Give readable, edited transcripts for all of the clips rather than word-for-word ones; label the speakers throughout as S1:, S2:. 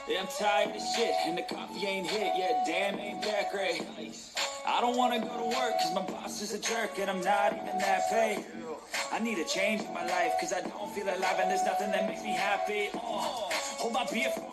S1: Yeah, I'm tired of shit, and the coffee ain't hit yet. Damn, ain't that great. I don't wanna go to work, cause my boss is a jerk, and I'm not even that paid. I need a change in my life, cause I don't feel alive, and there's nothing that makes me happy. Oh, hold my beer for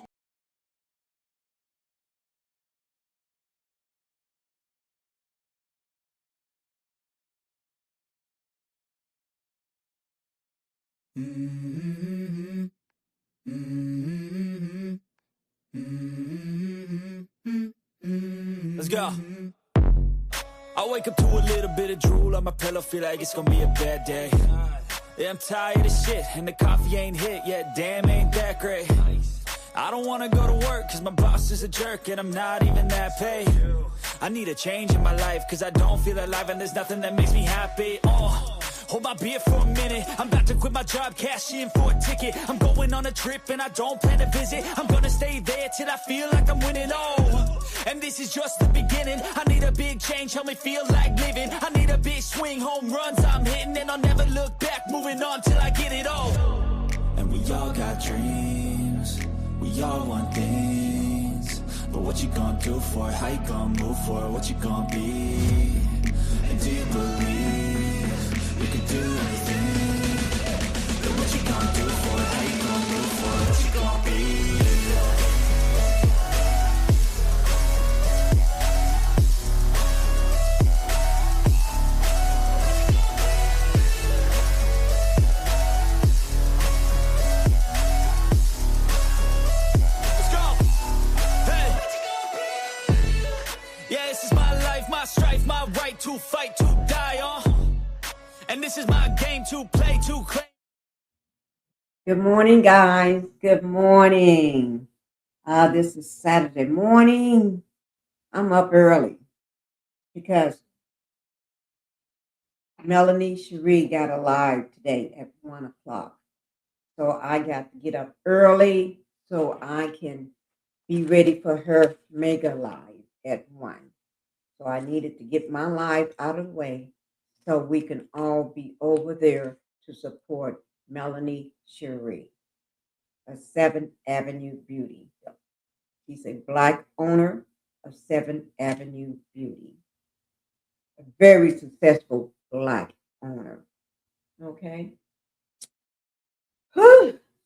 S1: Let's go. I wake up to a little bit of drool on my pillow, feel like it's gonna be a bad day. Yeah, I'm tired of shit, and the coffee ain't hit yet. Damn, ain't that great. I don't wanna go to work, cause my boss is a jerk, and I'm not even that paid. I need a change in my life, cause I don't feel alive, and there's nothing that makes me happy. Oh, hold my beer for a minute. I'm about to quit my job, cash in for a ticket. I'm going on a trip, and I don't plan to visit. I'm gonna stay there till I feel like I'm winning. Oh, and this is just the beginning. I need a big change, help me feel like living. I need a big swing, home runs I'm hitting, and I'll never look back, moving on till I get it all. And we all got dreams, we all want things, but what you gonna do for it? How you gonna move for it? What you gonna be? And do you believe you can do anything? But what you gonna do for it? How you gonna move for it? What you gonna be? Strife, my right to fight, to die on. And this is my game to play, to claim.
S2: Good morning, guys. Good morning. This is Saturday morning. I'm up early because Melanie Cherie got a live today at 1 o'clock. So I got to get up early so I can be ready for her mega live at 1. So I needed to get my live out of the way so we can all be over there to support Melanie Cherie, a 7th Avenue Beauty. She's a Black owner of 7th Avenue Beauty, a very successful Black owner. Okay.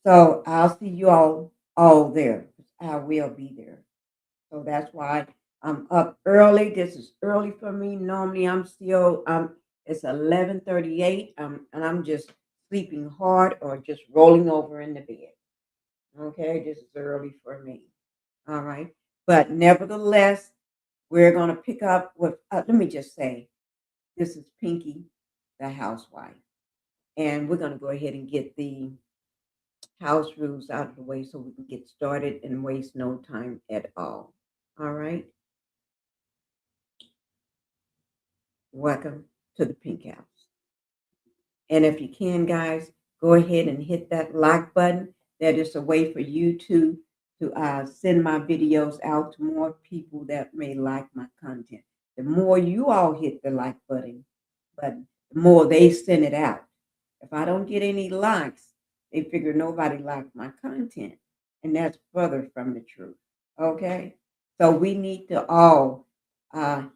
S2: So I'll see you all there. I will be there. So that's why I'm up early. This is early for me. Normally I'm still it's 11:38. And I'm just sleeping hard or just rolling over in the bed. Okay, this is early for me. All right. But nevertheless, we're going to pick up with, let me just say, this is Pinkie, the housewife. And we're going to go ahead and get the house rules out of the way so we can get started and waste no time at all. All right. Welcome to the Pink House. And if you can, guys, go ahead and hit that like button. That is a way for you to send my videos out to more people that may like my content. The more you all hit the like button, the more they send it out. If I don't get any likes, they figure nobody likes my content. And that's further from the truth. Okay? So we need to all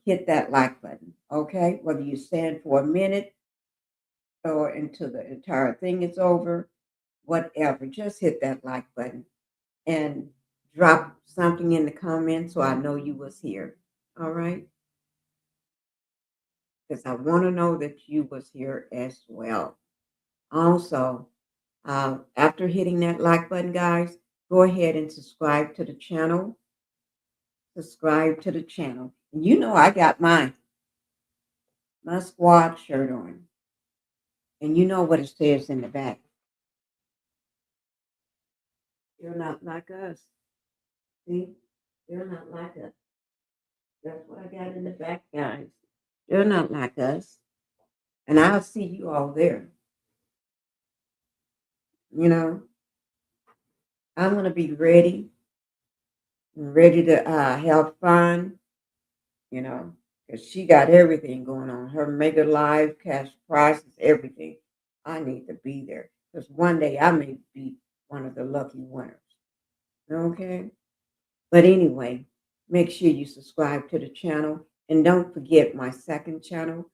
S2: hit that like button. Okay? Whether you stand for a minute or until the entire thing is over, whatever, just hit that like button and drop something in the comments so I know you was here. All right? Because I want to know that you was here as well. Also, after hitting that like button, guys, go ahead and subscribe to the channel. Subscribe to the channel. And you know I got my squad shirt on. And you know what it says in the back. You're not like us. See? They're not like us. That's what I got in the back, guys. They're not like us. And I'll see you all there. You know, I'm going to be ready to have fun, you know, because she got everything going on. Her mega live, cash prizes, everything. I need to be there because one day I may be one of the lucky winners. Okay? But anyway, make sure you subscribe to the channel. And don't forget my second channel,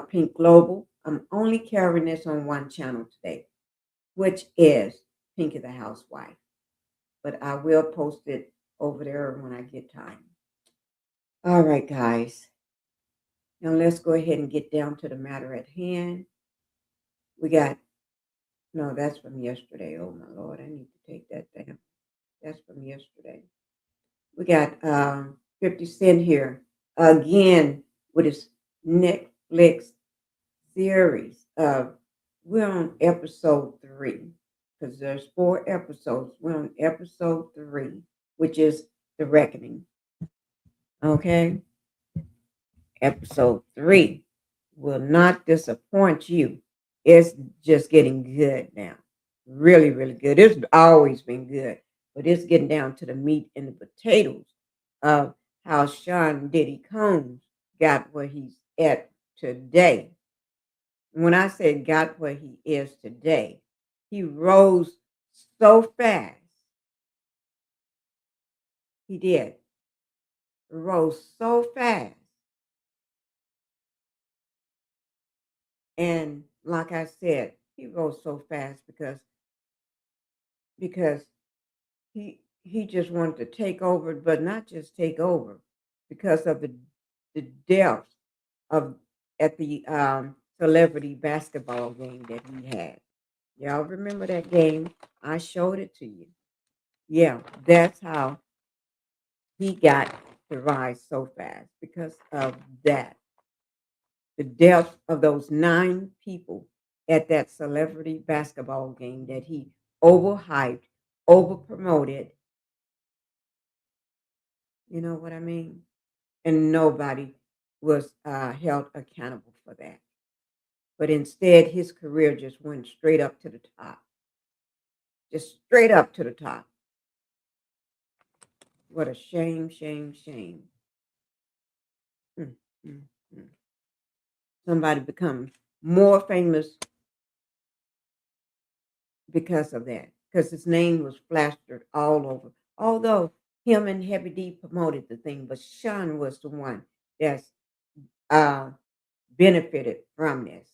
S2: Pink Global. I'm only carrying this on one channel today, which is Pinkie the Housewife. But I will post it over there when I get time. All right, guys. Now let's go ahead and get down to the matter at hand. We got, no, that's from yesterday. Oh my Lord, I need to take that down. That's from yesterday. We got 50 Cent here again with his Netflix series. We're on episode 3 because there's 4 episodes. We're on episode 3, which is The Reckoning. Okay? Episode 3 will not disappoint you. It's just getting good now. Really, really good. It's always been good, but it's getting down to the meat and the potatoes of how Sean Diddy Combs got where he's at today. When I say got where he is today, he rose so fast. He did. Rose so fast. And like I said, he rose so fast because he just wanted to take over, but not just take over, because of the depth of at the celebrity basketball game that he had. Y'all remember that game? I showed it to you. Yeah, that's how he got to rise so fast, because of that. The depth of those 9 people at that celebrity basketball game that he overhyped, over promoted. You know what I mean? And nobody was held accountable for that. But instead, his career just went straight up to the top, just straight up to the top. What a shame, shame, shame. Mm, mm, mm. Somebody becomes more famous because of that, because his name was plastered all over. Although him and Heavy D promoted the thing, but Sean was the one that's uh, benefited from this.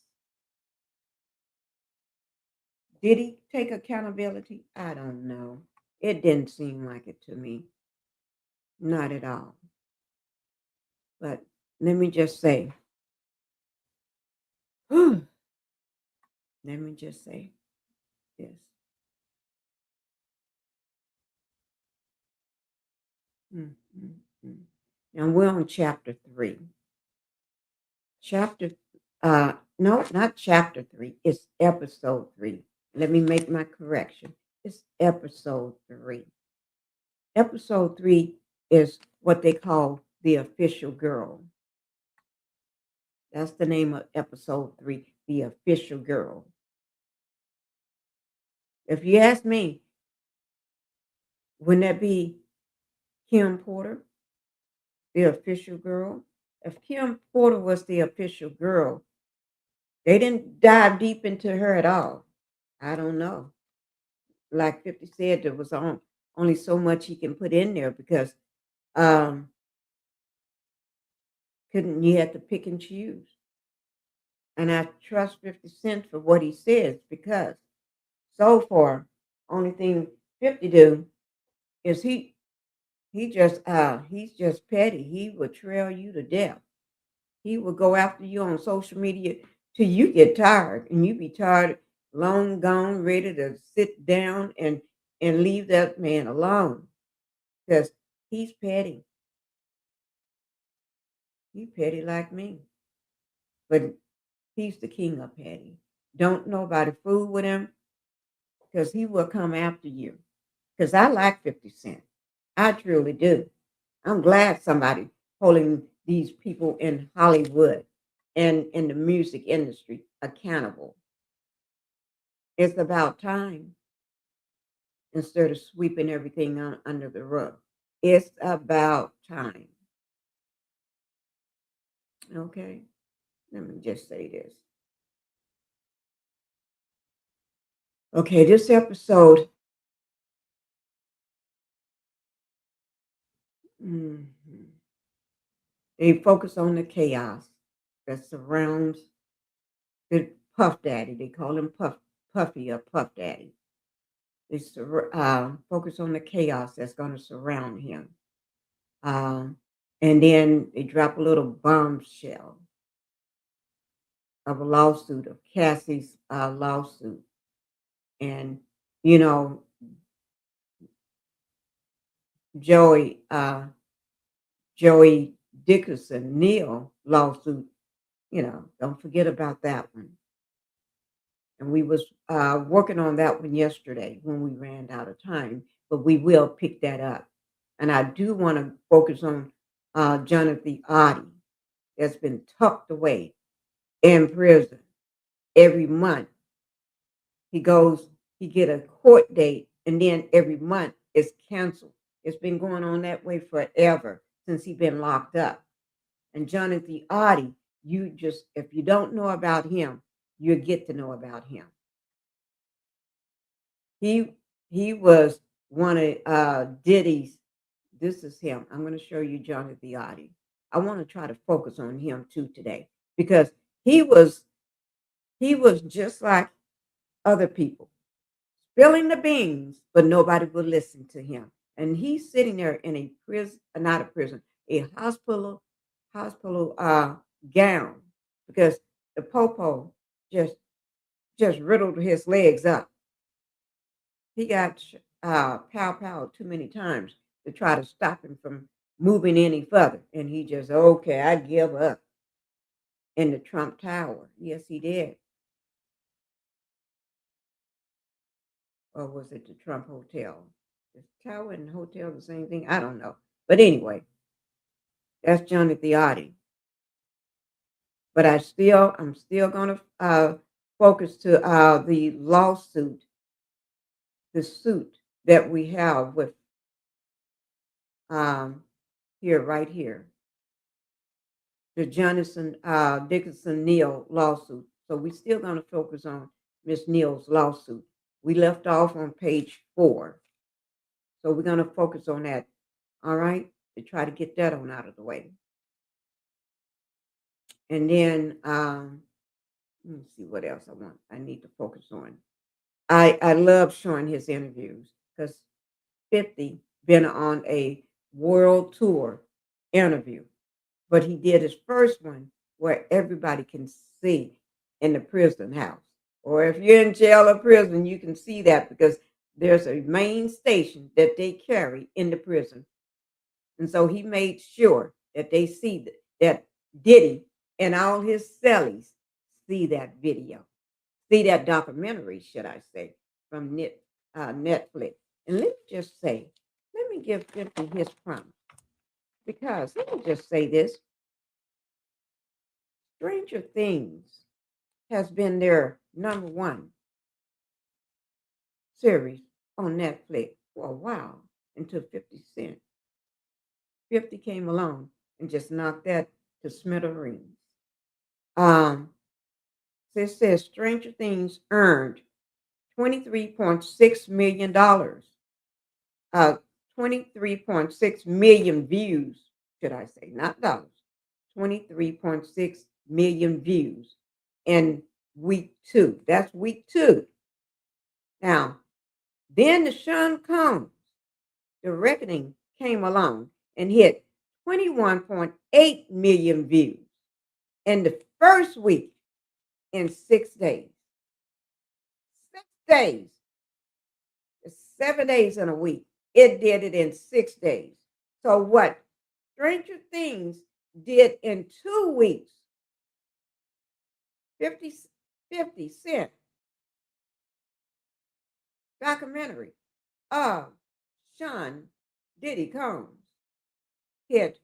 S2: Did he take accountability? I don't know. It didn't seem like it to me. Not at all. But let me just say, let me just say this. Mm, mm, mm. Now we're on chapter 3. Chapter, no, not chapter 3. It's episode 3. Let me make my correction. It's episode 3. Episode 3 is what they call the official girl. That's the name of episode 3, the official girl. If you ask me, wouldn't that be Kim Porter, the official girl? If Kim Porter was the official girl, they didn't dive deep into her at all. I don't know. Like 50 said, there was only so much he can put in there, because um, couldn't you have to pick and choose? And I trust 50 Cent for what he says, because so far, only thing 50 do is he's just petty. He would trail you to death. He will go after you on social media till you get tired, and you be tired, long gone, ready to sit down and leave that man alone, because he's petty. He's petty like me, but he's the king of petty. Don't nobody fool with him, because he will come after you. Because I like 50 Cent. I truly do. I'm glad somebody holding these people in Hollywood and in the music industry accountable. It's about time, instead of sweeping everything under the rug. It's about time. Okay? Let me just say this. Okay, this episode Mhm. They focus on the chaos that surrounds the Puff Daddy. They call him Puffy or Puff Daddy. They focus on the chaos that's going to surround him. Um, and then they drop a little bombshell of a lawsuit, of Cassie's lawsuit. And, you know, Joey, Joey Dickerson, Neil lawsuit, don't forget about that one. And we was working on that one yesterday when we ran out of time, but we will pick that up. And I do want to focus on Jonathan Oddi that's been tucked away in prison. Every month he goes, he get a court date, and then every month it's canceled. It's been going on that way forever since he been locked up. And Jonathan Oddi, if you don't know about him, you get to know about him. He was one of Diddy's. This is him. I'm going to show you Jonathan Oddi. I want to try to focus on him too today because he was just like other people, spilling the beans, but nobody would listen to him. And he's sitting there in a prison, not a prison, a hospital gown because the popo just riddled his legs up. He got pow too many times to try to stop him from moving any further. And he just, okay, I give up in the Trump Tower. Yes, he did. Or was it the Trump Hotel? Is tower and hotel the same thing? I don't know. But anyway, that's Jonathan Oddi. But I'm still going to focus to the lawsuit, the suit that we have with right here, the Dickinson Neal lawsuit. So we're still going to focus on Miss Neal's lawsuit. We left off on page 4. So we're going to focus on that. All right. To try to get that on out of the way. And then let me see what else I need to focus on. I love showing his interviews because 50 been on a world tour interview, but he did his first one where everybody can see in the prison house. Or if you're in jail or prison, you can see that because there's a main station that they carry in the prison. And so he made sure that they see that Diddy and all his cellies see that video, see that documentary, should I say, from Netflix. And let me just say, let me give 50 his promise. Because let me just say this, Stranger Things has been their number 1 series on Netflix for a while until 50 Cent. 50 came along and just knocked that to smithereens. So it says Stranger Things earned $23.6 million, 23.6 million views, should I say, not dollars, 23.6 million views in week 2. That's week 2. Now, then the Sean Combs, The Reckoning, came along and hit 21.8 million views in the first week in 6 days. 6 days. It's 7 days in a week. It did it in 6 days. So what Stranger Things did in 2 weeks, 50 Cent documentary of Sean Diddy Combs hit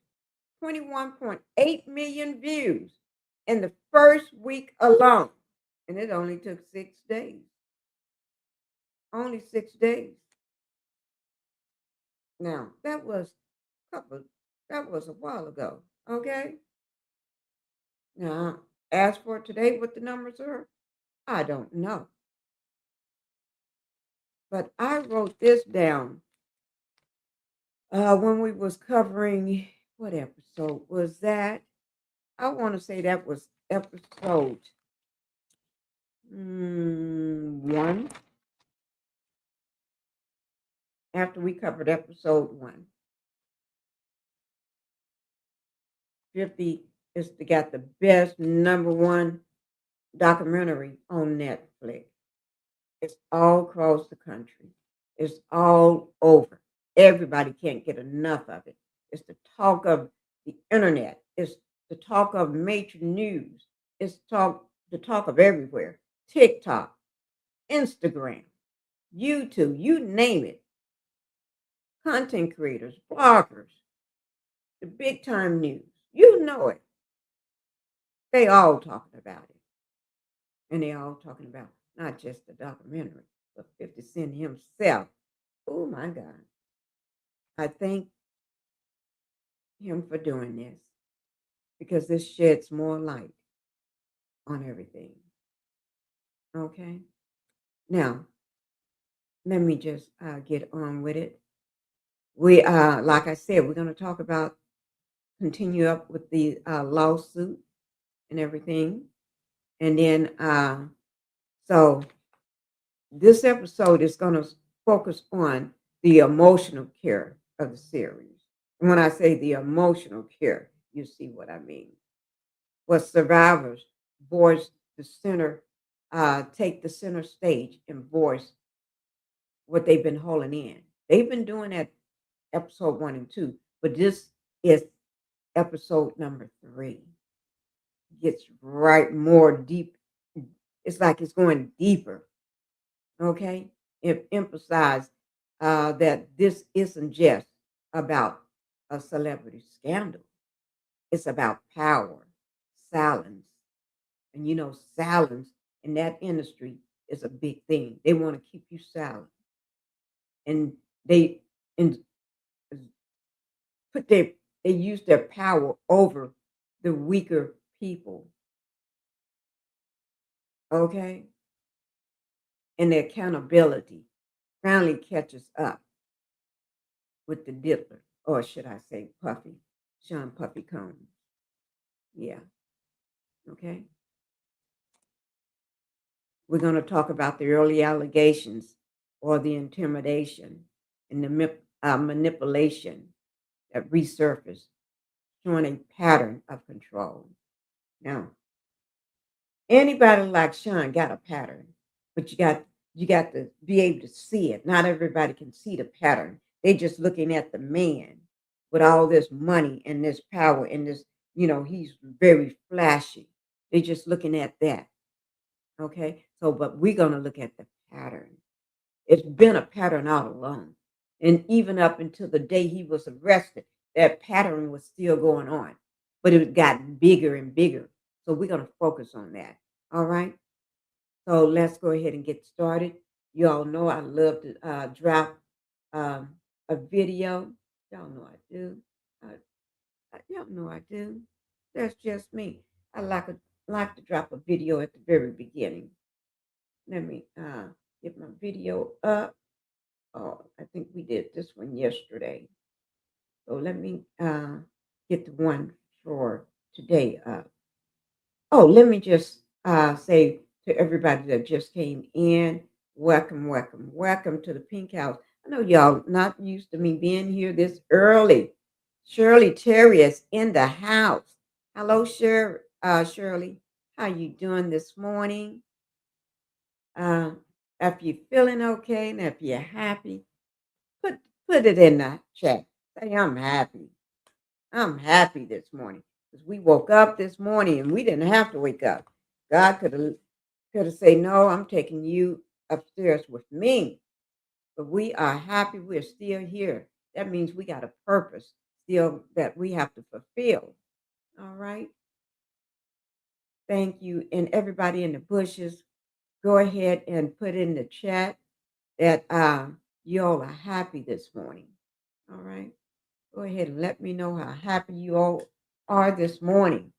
S2: 21.8 million views in the first week alone. And it only took 6 days. Only 6 days. Now, that was a while ago. Okay. Now, as for today, what the numbers are, I don't know. But I wrote this down when we was covering, what episode was that? I want to say that was episode 1. After we covered episode 1, 50 is got the best #1 documentary on Netflix. It's all across the country. It's all over. Everybody can't get enough of it. It's the talk of the internet. It's the talk of major news. It's the talk of everywhere. TikTok, Instagram, YouTube, you name it. Content creators, bloggers, the big time news. You know it. They all talking about it. And they all talking about not just the documentary, but 50 Cent himself. Oh my God. I thank him for doing this because this sheds more light on everything. Okay. Now, let me just get on with it. We, like I said, we're going to talk about, continue up with the lawsuit and everything. And then, so this episode is going to focus on the emotional care of the series. And when I say the emotional care, you see what I mean. What survivors voice the center, take the center stage and voice what they've been holding in. They've been doing that episode 1 and 2, but this is episode number 3. Gets right more deep. It's like it's going deeper. Okay, it emphasized that this isn't just about a celebrity scandal. It's about power, silence, and silence in that industry is a big thing. They want to keep you silent, and they and put their they use their power over the weaker people. Okay, and the accountability finally catches up with the diddler, or should I say Puffy, Sean Puffy Combs. Yeah, okay. We're going to talk about the early allegations or the intimidation and the manipulation that resurfaced, showing a pattern of control. Now, anybody like Sean got a pattern, but you got to be able to see it. Not everybody can see the pattern. They're just looking at the man with all this money and this power and this, he's very flashy. They're just looking at that. Okay. So, but we're going to look at the pattern. It's been a pattern all along. And even up until the day he was arrested, that pattern was still going on, but it got bigger and bigger. So we're going to focus on that. All right. So let's go ahead and get started. You all know I love to drop a video. Y'all know I do. Y'all know I do. That's just me. I like to drop a video at the very beginning. Let me get my video up. Oh, I think we did this one yesterday. So let me get the one for today up. Oh, let me just say to everybody that just came in, welcome, welcome, welcome to the Pink House. I know y'all not used to me being here this early. Shirley Terry is in the house. Hello, Shirley. How you doing this morning? If you're feeling okay and if you're happy, put put it in the chat. Say I'm happy. I'm happy this morning because we woke up this morning and we didn't have to wake up. God could have said, "No, I'm taking you upstairs with me." But we are happy. We're still here. That means we got a purpose still that we have to fulfill. All right. Thank you, and everybody in the bushes. Go ahead and put in the chat that you all are happy this morning. All right. Go ahead and let me know how happy you all are this morning.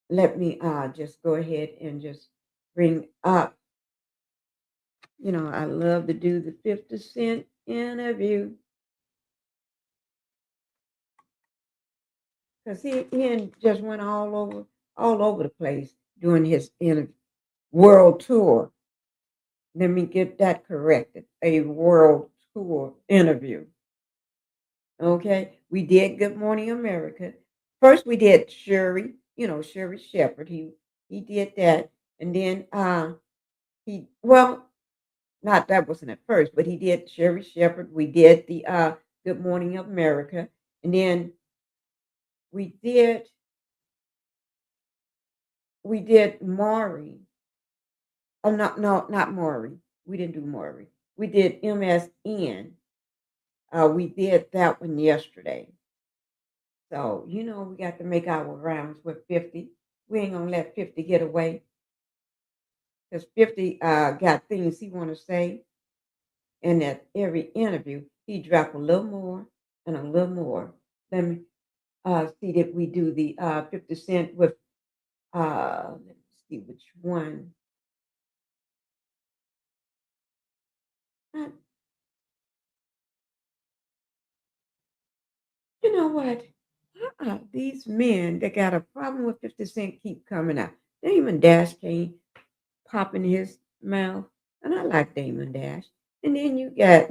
S2: Let me just go ahead and just bring up, I love to do the 50 Cent interview. because he just went all over the place doing his world tour. Let me get that corrected. A world tour interview. Okay, we did Good Morning America. First, we did Sherry. Sherry Shepherd. He did that, and then not that wasn't at first, but he did Sherry Shepherd. We did the Good Morning America, and then we did Maury. Oh, not Maury. We didn't do Maury. We did MSN. We did that one yesterday. So, we got to make our rounds with 50. We ain't gonna let 50 get away. Because 50 got things he wanna say. And at every interview, he drop a little more and a little more. Let me see that we do the 50 Cent with let me see which one. Uh, You know what? These men that got a problem with 50 Cent keep coming out. Damon Dash came popping his mouth, and I like Damon Dash. And then you had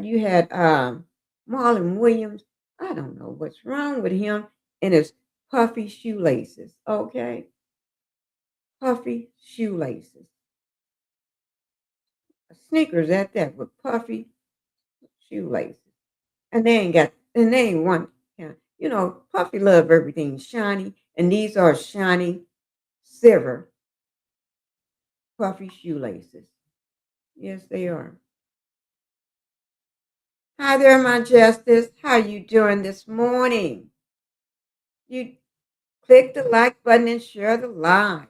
S2: Marlon Williams. I don't know what's wrong with him and his puffy shoelaces. Okay, puffy shoelaces, sneakers at that with puffy shoelaces, and they ain't one. Puffy love everything shiny, and these are shiny silver puffy shoelaces. Yes, they are. Hi there, my justice. How you doing this morning? You click the like button and share the live.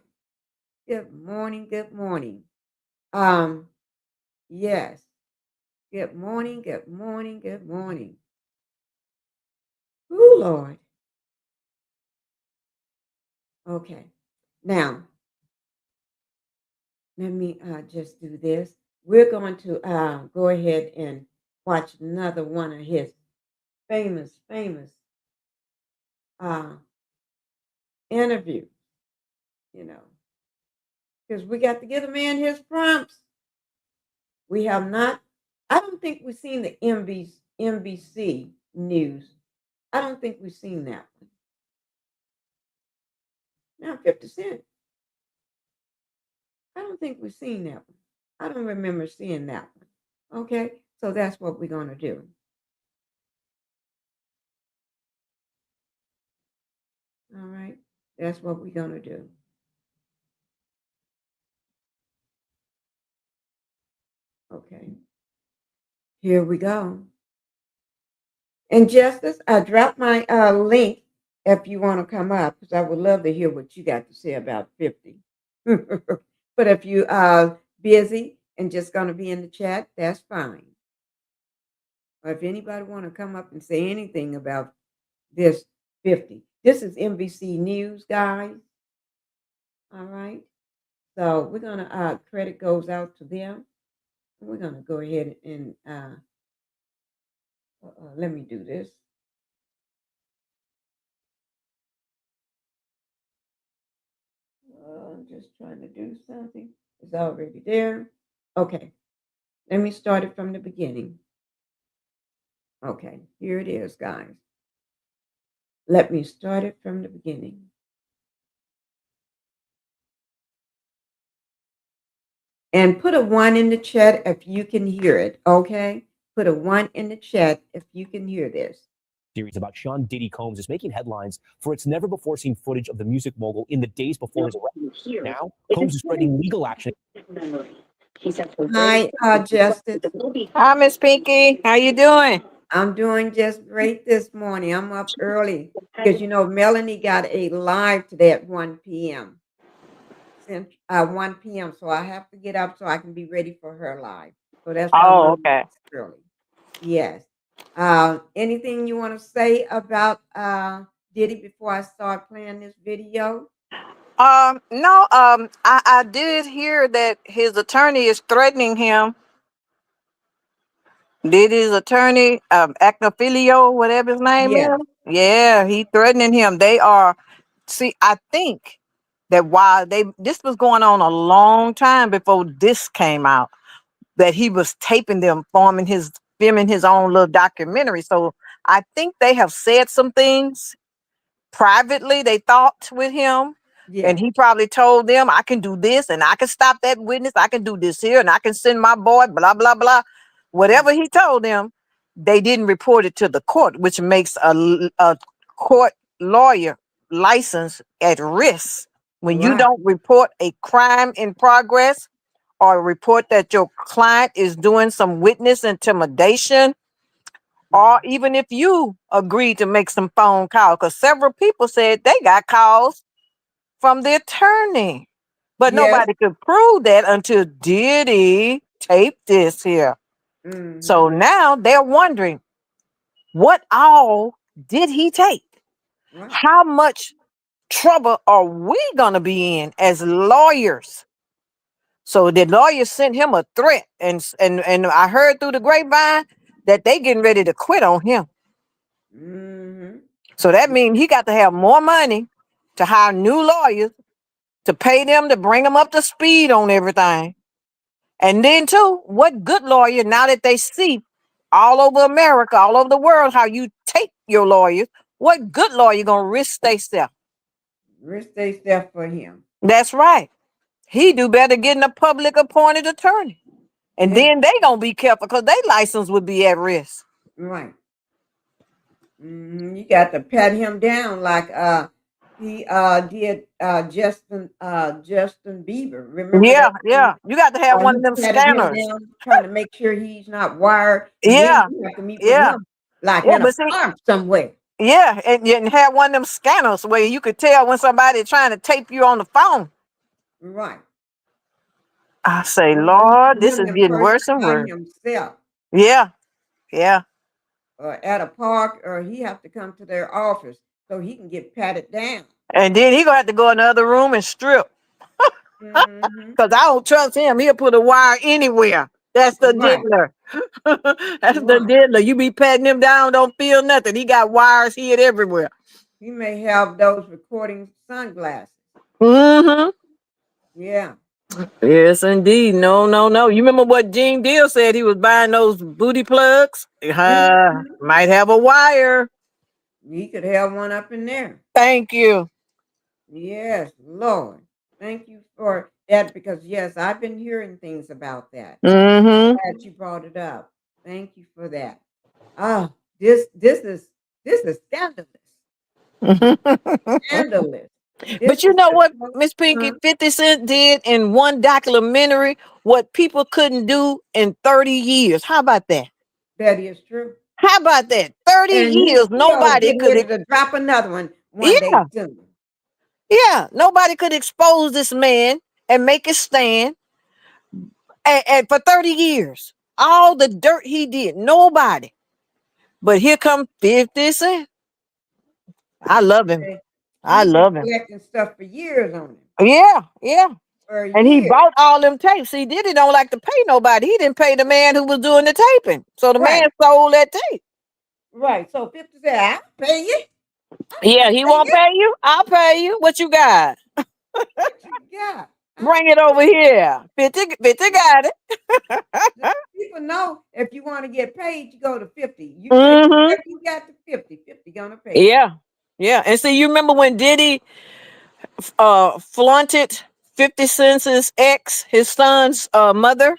S2: Good morning, good morning. Yes. Good morning, good morning, good morning. Ooh, Lord. Okay. Now, let me just do this. We're going to go ahead and watch another one of his famous uh, interviews, because we got to get a man his prompts. We have not, I don't think we've seen the NBC news. I don't think we've seen that one. Now, 50 Cent, I don't think we've seen that one. I don't remember seeing that one. Okay, so that's what we're going to do. All right, that's what we're going to do. Okay, here we go. And Justice, I dropped my link if you want to come up, because I would love to hear what you got to say about 50. But if you are busy and just going to be in the chat, that's fine. Or if anybody want to come up and say anything about this 50. This is NBC News, guys. All right. So we're going to, credit goes out to them. We're going to go ahead and, let me do this. I'm just trying to do something. It's already there. Okay. Let me start it from the beginning. Okay. Here it is, guys. Let me start it from the beginning. And put a 1 in the chat if you can hear it, okay? Put a 1 in the chat if you can hear this.
S3: Series about Sean Diddy Combs is making headlines for its never-before-seen footage of the music mogul in the days before his arrest. Now, Combs is threatening legal action.
S2: Hi, Justice.
S4: Hi, Miss Pinkie. How you doing?
S2: I'm doing just great this morning. I'm up early because, Melanie got a live today at 1 p.m. Since 1 p.m. So I have to get up so I can be ready for her live. So that's why I'm
S4: okay.
S2: early. Yes. Anything you want to say about Diddy before I start playing this video?
S4: No, I did hear that his attorney is threatening him. Diddy's attorney, Acnofilio, whatever his name
S2: Yeah,
S4: is. Yeah, he threatening him. They are. See, I think that while this was going on a long time before this came out, that he was taping them, filming his own little documentary. So I think they have said some things privately, they thought, with him.
S2: yeah.
S4: And he probably told them, I can do this and I can stop that witness. I can do this here and I can send my boy, blah, blah, blah. Whatever he told them, they didn't report it to the court, which makes a court lawyer license at risk. When you
S2: Right.
S4: don't report a crime in progress or report that your client is doing some witness intimidation, or even if you agree to make some phone call, because several people said they got calls from the attorney, but
S2: Yes.
S4: nobody could prove that until Diddy taped this here.
S2: Mm-hmm.
S4: So now they're wondering, what all did he take?
S2: Right.
S4: How much trouble are we gonna be in as lawyers? So the lawyer sent him a threat, and I heard through the grapevine that they getting ready to quit on him.
S2: Mm-hmm.
S4: So that means he got to have more money to hire new lawyers, to pay them to bring them up to speed on everything. And then too, what good lawyer, now that they see all over America, all over the world, how you take your lawyers, what good lawyer gonna risk themselves?
S2: Risk they step for him.
S4: That's right. He do better getting a public appointed attorney. And
S2: Yeah.
S4: then they gonna be careful because their license would be at risk.
S2: Right. Mm-hmm. You got to pat him down like he did Justin Bieber. Remember
S4: Yeah,
S2: that
S4: yeah.
S2: thing?
S4: You got to have one of
S2: He
S4: them
S2: patted him
S4: scanners.
S2: down, trying to make sure he's not wired. And then
S4: Yeah,
S2: you have to meet with
S4: yeah,
S2: him like
S4: yeah.
S2: in a
S4: But see,
S2: park somewhere.
S4: yeah, and have one of them scanners where you could tell when somebody trying to tape you on the phone.
S2: Right.
S4: I say,
S2: Or meet
S4: Lord,
S2: with
S4: this
S2: him
S4: is
S2: in
S4: getting
S2: person
S4: worse and
S2: by
S4: worse.
S2: himself,
S4: Yeah, yeah.
S2: or at a park, or he have to come to their office so he can get patted down.
S4: And then he gonna have to go in the other room and strip.
S2: Mm-hmm.
S4: Cause I don't trust him. He'll put a wire anywhere. That's the
S2: Right.
S4: diddler. That's the
S2: Right.
S4: diddler. You be patting him down, don't feel nothing. He got wires hid everywhere.
S2: He may have those recording sunglasses.
S4: Mm-hmm.
S2: Yeah.
S4: Yes, indeed. No, no, no. You remember what Gene Deal said? He was buying those booty plugs.
S2: Mhm.
S4: Might have a wire.
S2: He could have one up in there.
S4: Thank you.
S2: Yes, Lord. Thank you for that because yes, I've been hearing things about that.
S4: Mm-hmm.
S2: Glad you brought it up. Thank you for that. Ah, this is scandalous. Scandalous. This
S4: But you
S2: is
S4: know
S2: the
S4: what,
S2: most,
S4: Miss Pinkie, 50 Cent did in one documentary what people couldn't do in 30 years. How about that?
S2: that is true.
S4: How about that? 30
S2: And he's
S4: years,
S2: still
S4: nobody
S2: getting
S4: could.
S2: ready to drop another one day
S4: Yeah,
S2: soon.
S4: yeah. Nobody could expose this man and make it stand. And for 30 years, all the dirt he did, nobody. But here come 50 Cent. I love him.
S2: Okay.
S4: I
S2: He's been
S4: love him.
S2: collecting stuff for years on him.
S4: Yeah, yeah.
S2: For
S4: And he
S2: years.
S4: bought all them tapes. He did. He don't like to pay nobody. He didn't pay the man who was doing the taping. So the man
S2: Right.
S4: sold that tape.
S2: Right. So 50 said, I'll pay you.
S4: Yeah, he
S2: Pay
S4: won't
S2: you.
S4: pay you. I'll pay you. What you got?
S2: What you got?
S4: Bring it over here. 50 got it.
S2: People know if you want to get paid, you go to 50. You say
S4: Mm-hmm.
S2: whatever you got to 50, 50 gonna pay you.
S4: Yeah. Yeah. And see, you remember when Diddy flaunted 50 Cent's ex, his son's mother?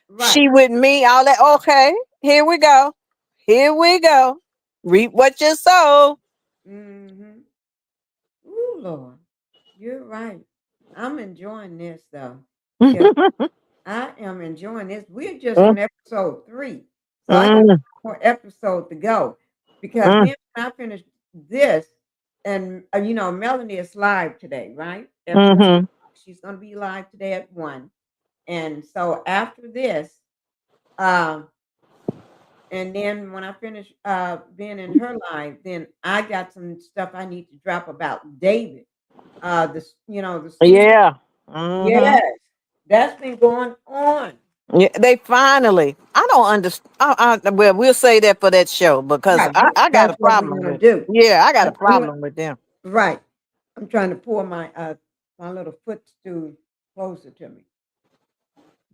S2: Right.
S4: She with me, all that. Okay, here we go. Here we go. Reap what you sow.
S2: Mm-hmm. Ooh, Lord. You're right. I'm enjoying this though. Because I am enjoying this. We're just
S4: Mm,
S2: on episode 3. So I got
S4: mm,
S2: more episode to go. Because
S4: mm,
S2: then when I finish this, and Melanie is live today, right?
S4: mhm.
S2: She's gonna be live today at 1. And so after this, um, and then when I finish being in her live, then I got some stuff I need to drop about David. The
S4: Yeah. Mhm.
S2: Yes, that's been going on.
S4: Yeah, they finally. I don't understand. Well, we'll say that for that show because
S2: Right.
S4: I got a
S2: That's what we're
S4: problem
S2: gonna
S4: with.
S2: do.
S4: Yeah, I got a
S2: I'm gonna,
S4: problem with them.
S2: right. I'm trying to pour my little footstool closer to me.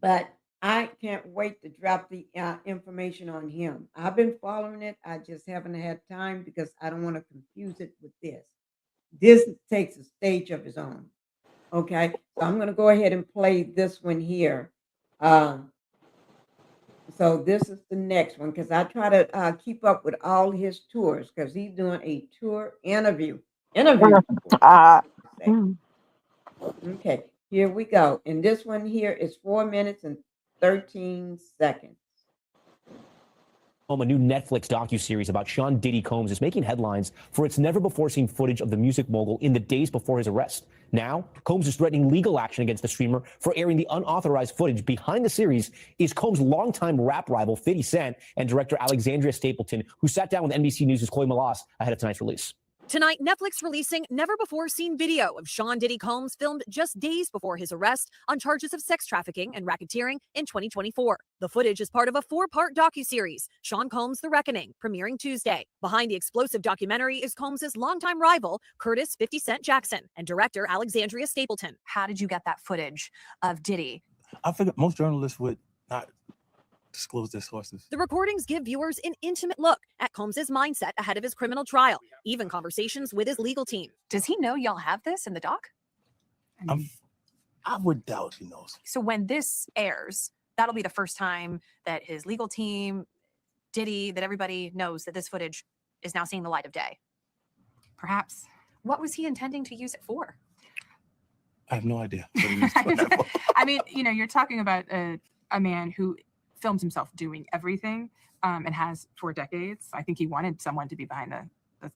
S2: But I can't wait to drop the information on him. I've been following it. I just haven't had time because I don't want to confuse it with this. This takes a stage of his own. Okay, so I'm going to go ahead and play this one here. So this is the next one because I try to keep up with all his tours because he's doing a tour interview.
S4: Uh,
S2: Say. Okay, here we go. And this one here is 4 minutes and 13 seconds.
S3: A new Netflix docuseries about Sean Diddy Combs is making headlines for its never-before-seen footage of the music mogul in the days before his arrest. Now, Combs is threatening legal action against the streamer for airing the unauthorized footage. Behind the series is Combs' longtime rap rival, 50 Cent, and director Alexandria Stapleton, who sat down with NBC News' Chloe Malas ahead of tonight's release.
S5: Tonight, Netflix releasing never-before-seen video of Sean Diddy Combs filmed just days before his arrest on charges of sex trafficking and racketeering in 2024. The footage is part of a 4-part docuseries, Sean Combs: The Reckoning, premiering Tuesday. Behind the explosive documentary is Combs' longtime rival, Curtis 50 Cent Jackson, and director Alexandria Stapleton.
S6: How did you get that footage of Diddy?
S7: I figured most journalists would not disclose their sources.
S5: The recordings give viewers an intimate look at Combs' mindset ahead of his criminal trial, even conversations with his legal team.
S6: Does he know y'all have this in the doc?
S7: I would doubt he knows.
S6: So when this airs, that'll be the first time that his legal team, Diddy, that everybody knows that this footage is now seeing the light of day. Perhaps. What was he intending to use it for?
S7: I have no idea what he was doing that for.
S8: I mean, you know, you're talking about a man who films himself doing everything and has for decades. I think he wanted someone to be behind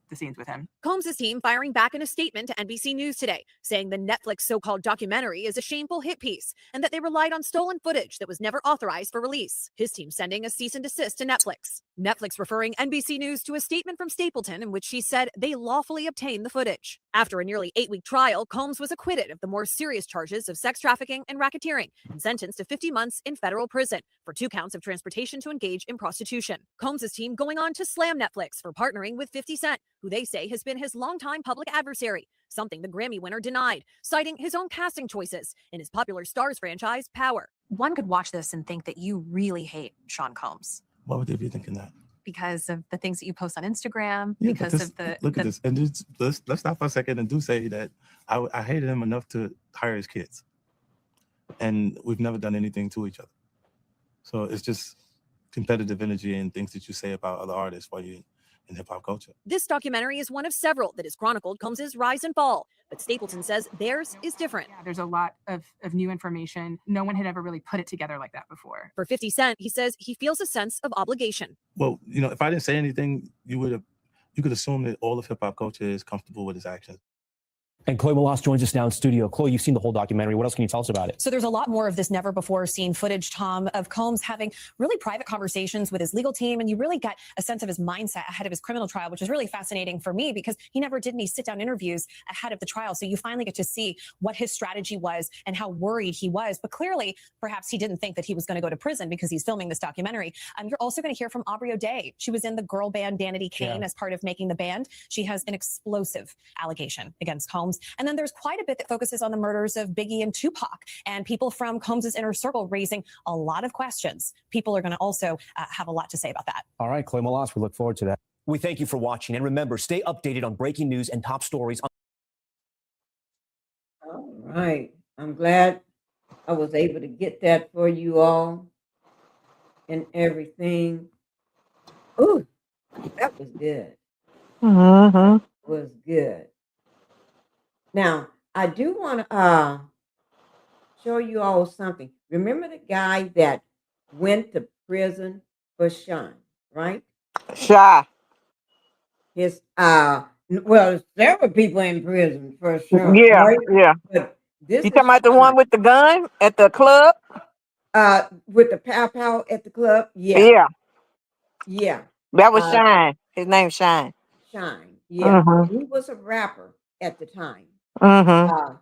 S8: the scenes with him.
S5: Combs' team firing back in a statement to NBC News today, saying the Netflix so-called documentary is a shameful hit piece and that they relied on stolen footage that was never authorized for release. His team sending a cease and desist to Netflix. Netflix referring NBC News to a statement from Stapleton in which she said they lawfully obtained the footage. After a nearly 8-week trial, Combs was acquitted of the more serious charges of sex trafficking and racketeering and sentenced to 50 months in federal prison for 2 counts of transportation to engage in prostitution. Combs' team going on to slam Netflix for partnering with 50 Cent, who they say has been his longtime public adversary, something the Grammy winner denied, citing his own casting choices in his popular Starz franchise, Power.
S6: One could watch this and think that you really hate Sean Combs.
S7: Why would they be thinking that?
S6: Because of the things that you post on Instagram,
S7: Yeah,
S6: because of the...
S7: Look at this. And let's stop for a second and do say that I hated him enough to hire his kids. And we've never done anything to each other. So it's just competitive energy and things that you say about other artists while you're in hip-hop culture.
S5: This documentary is one of several that has chronicled Combs' rise and fall, but Stapleton says theirs is different.
S8: Yeah, there's a lot of new information. No one had ever really put it together like that before.
S5: For 50 Cent, he says he feels a sense of obligation.
S7: Well, you know, if I didn't say anything, you could assume that all of hip-hop culture is comfortable with his actions.
S3: And Chloe Malas joins us now in studio. Chloe, you've seen the whole documentary. What else can you tell us about it?
S9: So there's a lot more of this never before seen footage, Tom, of Combs having really private conversations with his legal team. And you really got a sense of his mindset ahead of his criminal trial, which is really fascinating for me because he never did any sit down interviews ahead of the trial. So you finally get to see what his strategy was and how worried he was. But clearly, perhaps he didn't think that he was going to go to prison because he's filming this documentary. You're also going to hear from Aubrey O'Day. She was in the girl band Danity Kane as part of making the band. She has an explosive allegation against Combs. And then there's quite a bit that focuses on the murders of Biggie and Tupac, and people from Combs' inner circle raising a lot of questions. People are going to also have a lot to say about that.
S3: All right, Chloe Malas, we look forward to that. We thank you for watching. And remember, stay updated on breaking news and top stories.
S2: All right. I'm glad I was able to get that for you all and everything. Ooh, that was good. Was good. Now, I do want to show you all something. Remember the guy that went to prison for Sean, right?
S4: Shy.
S2: His well, several people in prison for Sean.
S4: Yeah,
S2: right?
S4: yeah.
S2: But this
S4: You
S2: is
S4: talking about the
S2: Sean.
S4: one with the gun at the club?
S2: With the pow at the club? Yeah.
S4: Yeah.
S2: Yeah.
S4: That was Shine. His name's Shine.
S2: Shine. Yeah.
S4: Mhm.
S2: He was a rapper at the time.
S4: Mm-hmm.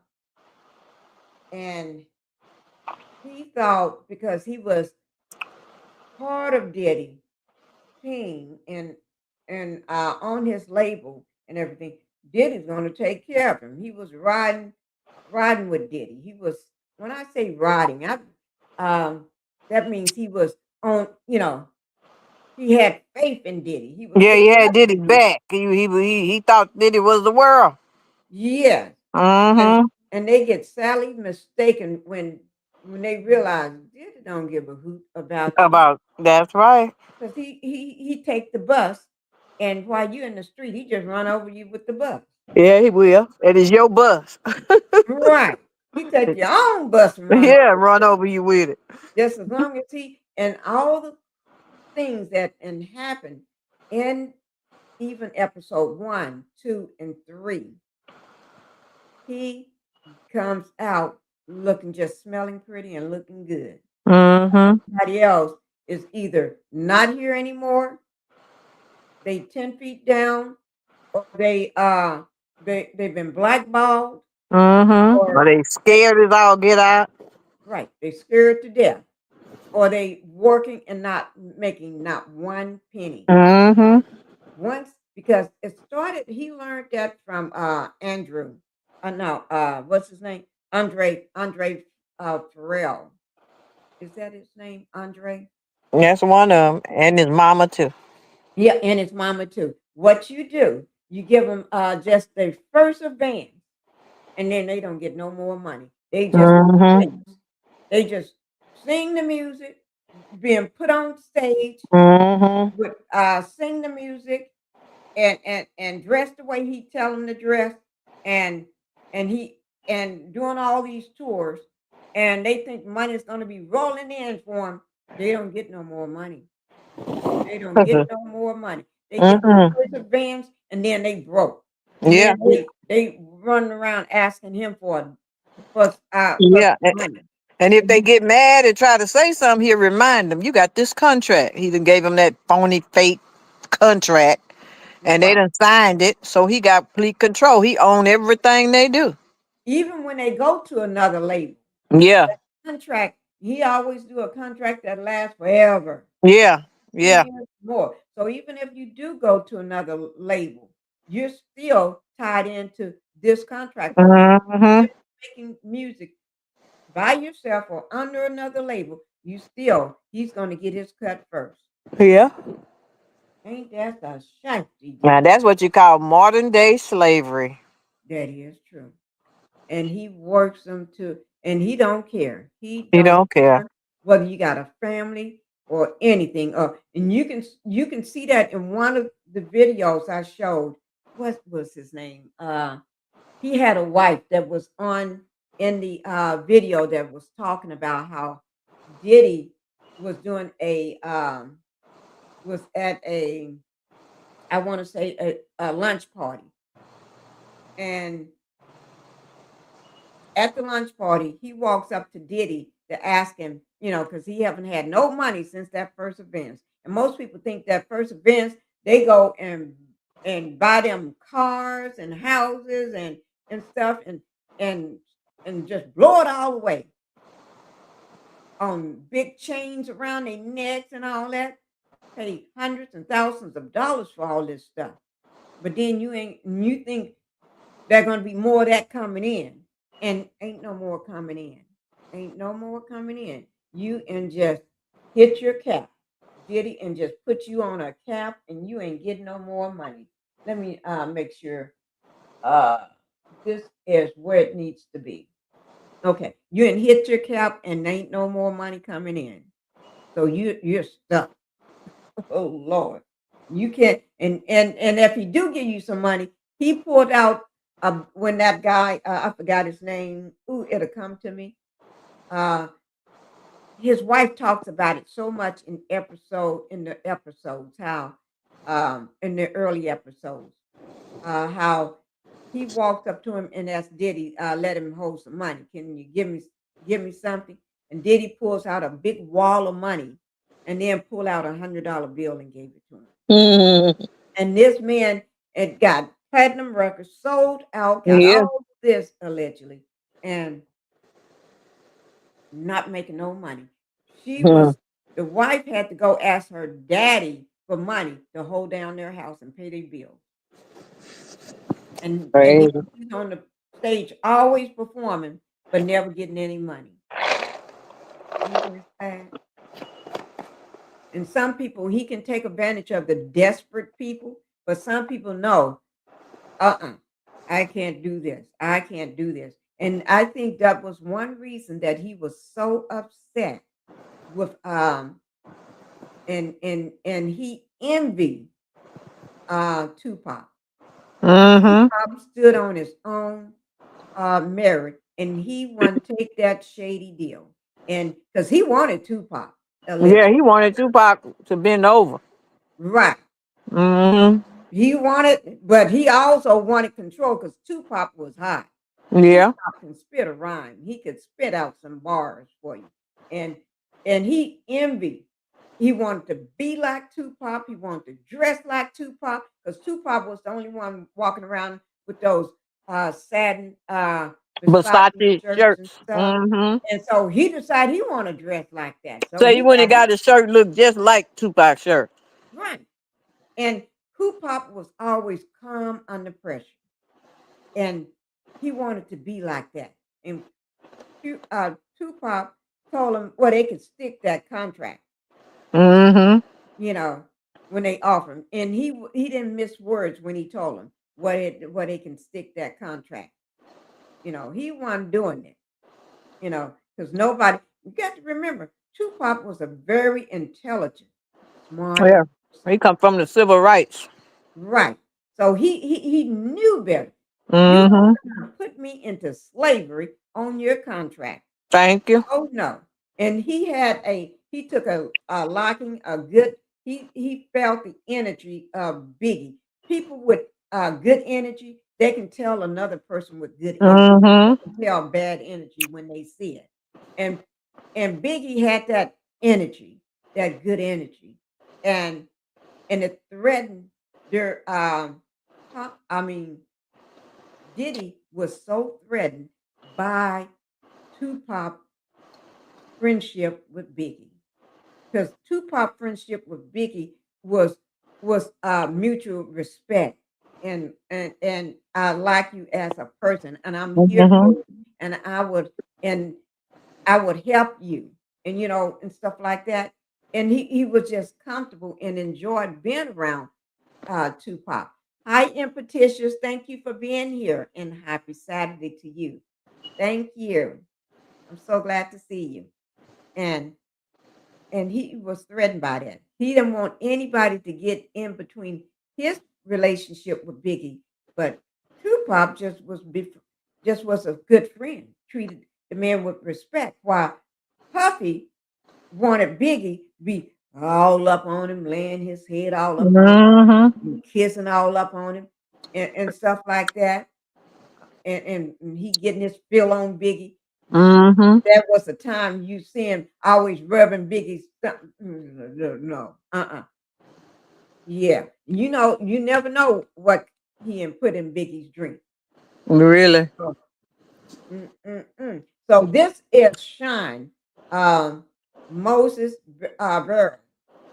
S2: And he thought because he was part of Diddy team and on his label and everything, Diddy's going to take care of him. He was riding with Diddy. He was, when I say riding, that means he was on, he had faith in Diddy. He was
S4: Yeah, he
S2: looking
S4: had
S2: up
S4: Diddy
S2: to Diddy.
S4: back. He thought Diddy was the world.
S2: Yeah.
S4: Mm-hmm.
S2: And they get sadly mistaken when they realize Diddy don't give a hoot about you.
S4: That's right.
S2: Because he take the bus, and while you're in the street, he just run over you with the bus.
S4: Yeah, he will. It is your bus.
S2: Right. He take your own bus and run
S4: Yeah,
S2: over
S4: run over you with it.
S2: just as long as he and all the things that and happen in even episode 1, 2, and 3, he comes out looking just smelling pretty and looking good.
S4: Mm-hmm.
S2: Everybody else is either not here anymore, they 10 feet down, or they've been blackballed,
S4: Mm-hmm. Are
S2: or
S4: they scared as all get out?
S2: right, they scared to death, or they working and not making not one penny.
S4: Mm-hmm.
S2: Once because it started, he learned that from Andrew. No, what's his name? Andre Farrell. Is that his name? Andre?
S4: That's one of them. And his mama too.
S2: Yeah, and his mama too. What you do, you give them just their first advance, and then they don't get no more money. They just
S4: Mm-hmm.
S2: they just sing the music, being put on stage
S4: Mm-hmm.
S2: with sing the music and dress the way he tell them to dress, and he and doing all these tours, and they think money's going to be rolling in for them. They don't get no more money. They don't get no more money. They get the
S4: Mm-hmm.
S2: first advance, and then they broke, and
S4: Yeah.
S2: then they run around asking him for
S4: Yeah.
S2: some money.
S4: And if they get mad and try to say something, he'll remind them, you got this contract. He done gave them that phony fake contract and they
S2: Right.
S4: done signed it. So he got complete control. He owned everything they do.
S2: Even when they go to another label,
S4: Yeah.
S2: contract, he always do a contract that lasts forever.
S4: Yeah.
S2: 10
S4: Yeah.
S2: years more. So even if you do go to another label, you're still tied into this contract. So even
S4: Mm-hmm.
S2: if you're making music by yourself or under another label, he's going to get his cut first.
S4: Yeah.
S2: Ain't that a shifty
S4: Now
S2: deal?
S4: that's what you call modern day slavery.
S2: That is true. And he works them to, and he don't care. He
S4: You
S2: don't
S4: don't care.
S2: care whether you got a family or anything. And you can see that in one of the videos I showed. What was his name? He had a wife that was on in the video that was talking about how Diddy was doing was at a, I want to say a lunch party, and at the lunch party, he walks up to Diddy to ask him, because he haven't had no money since that first event. And most people think that first events, they go and buy them cars and houses and stuff and and just blow it all away on big chains around their necks and all that. Pay hundreds and thousands of dollars for all this stuff. But then you think there's gonna be more of that coming in, and ain't no more coming in. Ain't no more coming in. You and just hit your cap, Diddy, and just put you on a cap, and you ain't getting no more money. Let me make sure this is where it needs to be. Okay, you and hit your cap, and ain't no more money coming in. So you're stuck. Oh Lord, you can't. And if he do give you some money, he pulled out when that guy I forgot his name. Ooh, it'll come to me. Uh, his wife talks about it so much in the episodes how in the early episodes how he walked up to him and asked Diddy, let him hold some money. Can you give me something? And Diddy pulls out a big wall of money and then pull out $100 bill and gave it to him.
S4: Mm-hmm.
S2: And this man had got platinum records, sold out, got
S4: Yeah.
S2: all this allegedly. And not making no money. She
S4: Hmm.
S2: was the wife had to go ask her daddy for money to hold down their house and pay their bills. And then
S4: Crazy.
S2: he's on the stage always performing, but never getting any money. Ain't that sad? And some people, he can take advantage of the desperate people, but some people know, I can't do this. I can't do this. And I think that was one reason that he was so upset with and he envied Tupac.
S4: Mm-hmm.
S2: Tupac stood on his own merit and he wanted to take that shady deal. And because he wanted Tupac,
S4: Yeah,
S2: allegedly.
S4: he wanted Tupac to bend over.
S2: Right.
S4: Mm-hmm.
S2: He wanted, but he also wanted control because Tupac was hot.
S4: Yeah.
S2: Tupac can spit a rhyme. He could spit out some bars for you. And he envied. He wanted to be like Tupac. He wanted to dress like Tupac because Tupac was the only one walking around with those satin Versace
S4: Versace
S2: shirts and
S4: shirts.
S2: stuff.
S4: Mm-hmm.
S2: And so he decided he want to dress like that. So
S4: So he
S2: he
S4: went and
S2: got his
S4: got his shirt look just like Tupac's shirt.
S2: right. And Tupac was always calm under pressure. And he wanted to be like that. And Tupac told him, well, they could stick that contract,
S4: Mm-hmm.
S2: you know, when they offer him. And he didn't miss words when he told him what they can stick that contract. You know, he wasn't doing it, you know, because nobody, you got to remember, Tupac was a very intelligent, smart
S4: Yeah.
S2: person.
S4: He come from the civil rights.
S2: Right. So he knew better. You
S4: Mm-hmm.
S2: gonna put me into slavery on your contract.
S4: Thank you.
S2: Oh no. And he took a liking, he felt the energy of Biggie. People with good energy, they can tell another person with good energy.
S4: Mm-hmm.
S2: They can tell bad energy when they see it. And Biggie had that energy, that good energy. And it threatened their I mean Diddy was so threatened by Tupac friendship with Biggie because Tupac friendship with Biggie was mutual respect and I like you as a person and I'm here for
S4: Mm-hmm.
S2: you and and I would help you and you know and stuff like that and he was just comfortable and enjoyed being around Tupac. Hi, Impetitious. Thank you for being here and happy Saturday to you. Thank you. I'm so glad to see you. And he was threatened by that. He didn't want anybody to get in between his relationship with Biggie, but Tupac just was a good friend, treated the man with respect. While Puffy wanted Biggie to be all up on him, laying his head all up on
S4: Mm-hmm.
S2: him, kissing all up on him, and stuff like that. And he getting his fill on Biggie.
S4: Mm-hmm.
S2: There was a time you see him always rubbing Biggie's stomach. No, yeah. You know, you never know what he and put in Biggie's drink.
S4: Really?
S2: So, so this is Shine. Moses Ver.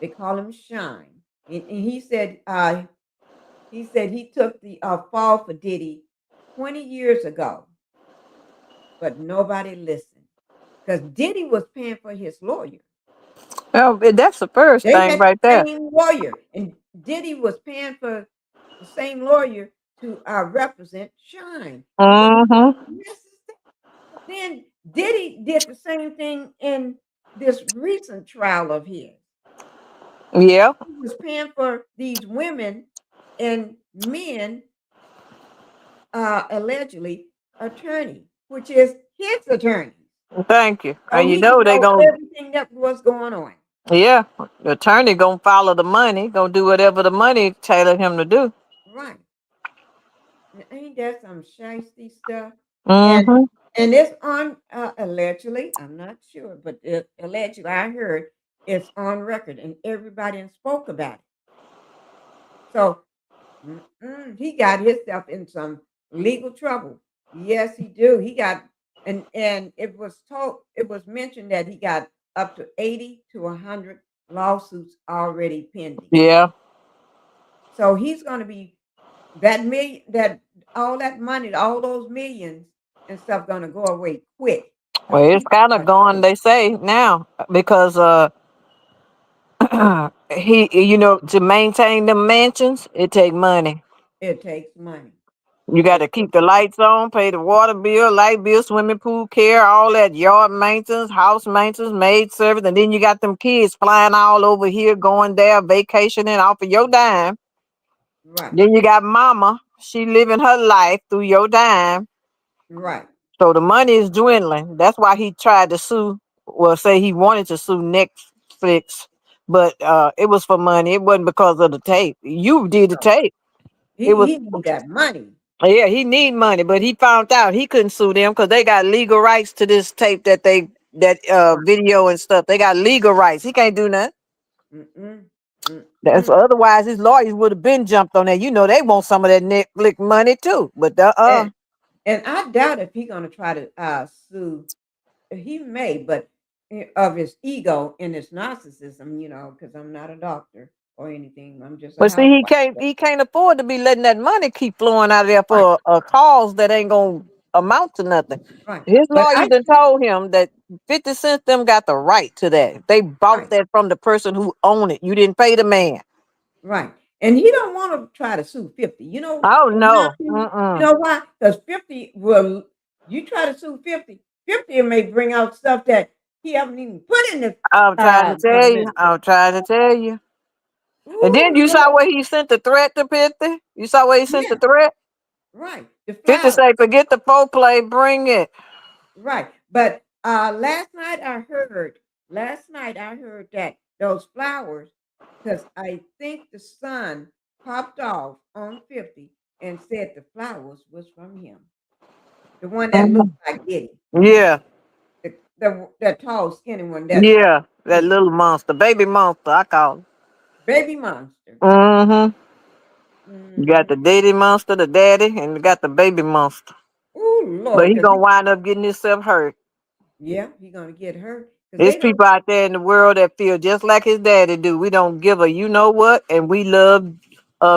S2: They call him Shine. And he said he took the fall for Diddy 20 years ago, but nobody listened because Diddy was paying for his lawyer.
S4: Well, that's the first
S2: They
S4: thing
S2: had
S4: right
S2: the
S4: there.
S2: same lawyer, and Diddy was paying for the same lawyer to represent Shine. So
S4: Mm-hmm.
S2: then Diddy did the same thing in this recent trial of his.
S4: Yeah.
S2: He was paying for these women and men, allegedly attorney, which is his attorney.
S4: Thank you.
S2: So
S4: And you
S2: he can
S4: know they
S2: know
S4: gonna,
S2: everything that was going on.
S4: yeah, the attorney gonna follow the money, gonna do whatever the money tailored him to do.
S2: Right. Ain't that some shiesty stuff? And
S4: Mm-hmm.
S2: it's on allegedly, I'm not sure, but allegedly I heard it's on record and everybody done spoke about it. So he got himself in some legal trouble. Yes, he do. He got And it was mentioned that he got up to 80 to 100 lawsuits already pending.
S4: Yeah.
S2: So he's going to be all that money, all those millions and stuff going to go away quick.
S4: Well, it's kind of gone, they say now, because he, you know, to maintain the mansions, it take money.
S2: It takes money.
S4: You got to keep the lights on, pay the water bill, light bill, swimming pool care, all that, yard maintenance, house maintenance, maid service, and then you got them kids flying all over here, going there, vacationing off of your dime.
S2: Right.
S4: Then you got mama, she living her life through your dime.
S2: Right.
S4: So the money is dwindling. That's why he tried to sue, well, say he wanted to sue Netflix, but it was for money. It wasn't because of the tape. You did the tape.
S2: He need that money.
S4: Yeah, he need money, but he found out he couldn't sue them because they got legal rights to this tape that video and stuff. They got legal rights. He can't do nothing. That's otherwise his lawyers would have been jumped on that. You know, they want some of that Netflix money too. But
S2: and I doubt if he's gonna try to sue. He may, but of his ego and his narcissism, you know, because I'm not a doctor or anything. I'm just.
S4: But see, he can't afford to be letting that money keep flowing out of there for a cause that ain't gonna amount to nothing.
S2: Right.
S4: His lawyer done told him that 50 Cent them got the right to that. They bought that from the person who owned it. You didn't pay the man.
S2: Right. And he don't want to try to sue 50. You know.
S4: Oh no.
S2: You know why? Because 50 will. You try to sue 50. 50 may bring out stuff that he haven't even put in the.
S4: I'm trying to tell you. I'm trying to tell you. And then you saw where he sent the threat to 50? You saw where he sent the threat?
S2: Right.
S4: 50 say, forget the foreplay, bring it.
S2: Right. But last night I heard that those flowers, because I think the son popped off on 50 and said the flowers was from him. The one that looked like Diddy.
S4: Yeah.
S2: That tall, skinny one.
S4: Yeah, that little monster, baby monster, I call him.
S2: Baby monster.
S4: You got the Diddy monster, the daddy, and you got the baby monster.
S2: Oh Lord!
S4: But he gonna wind up getting himself hurt.
S2: Yeah, he gonna get hurt.
S4: There's people out there in the world that feel just like his daddy do. We don't give a you know what, and we love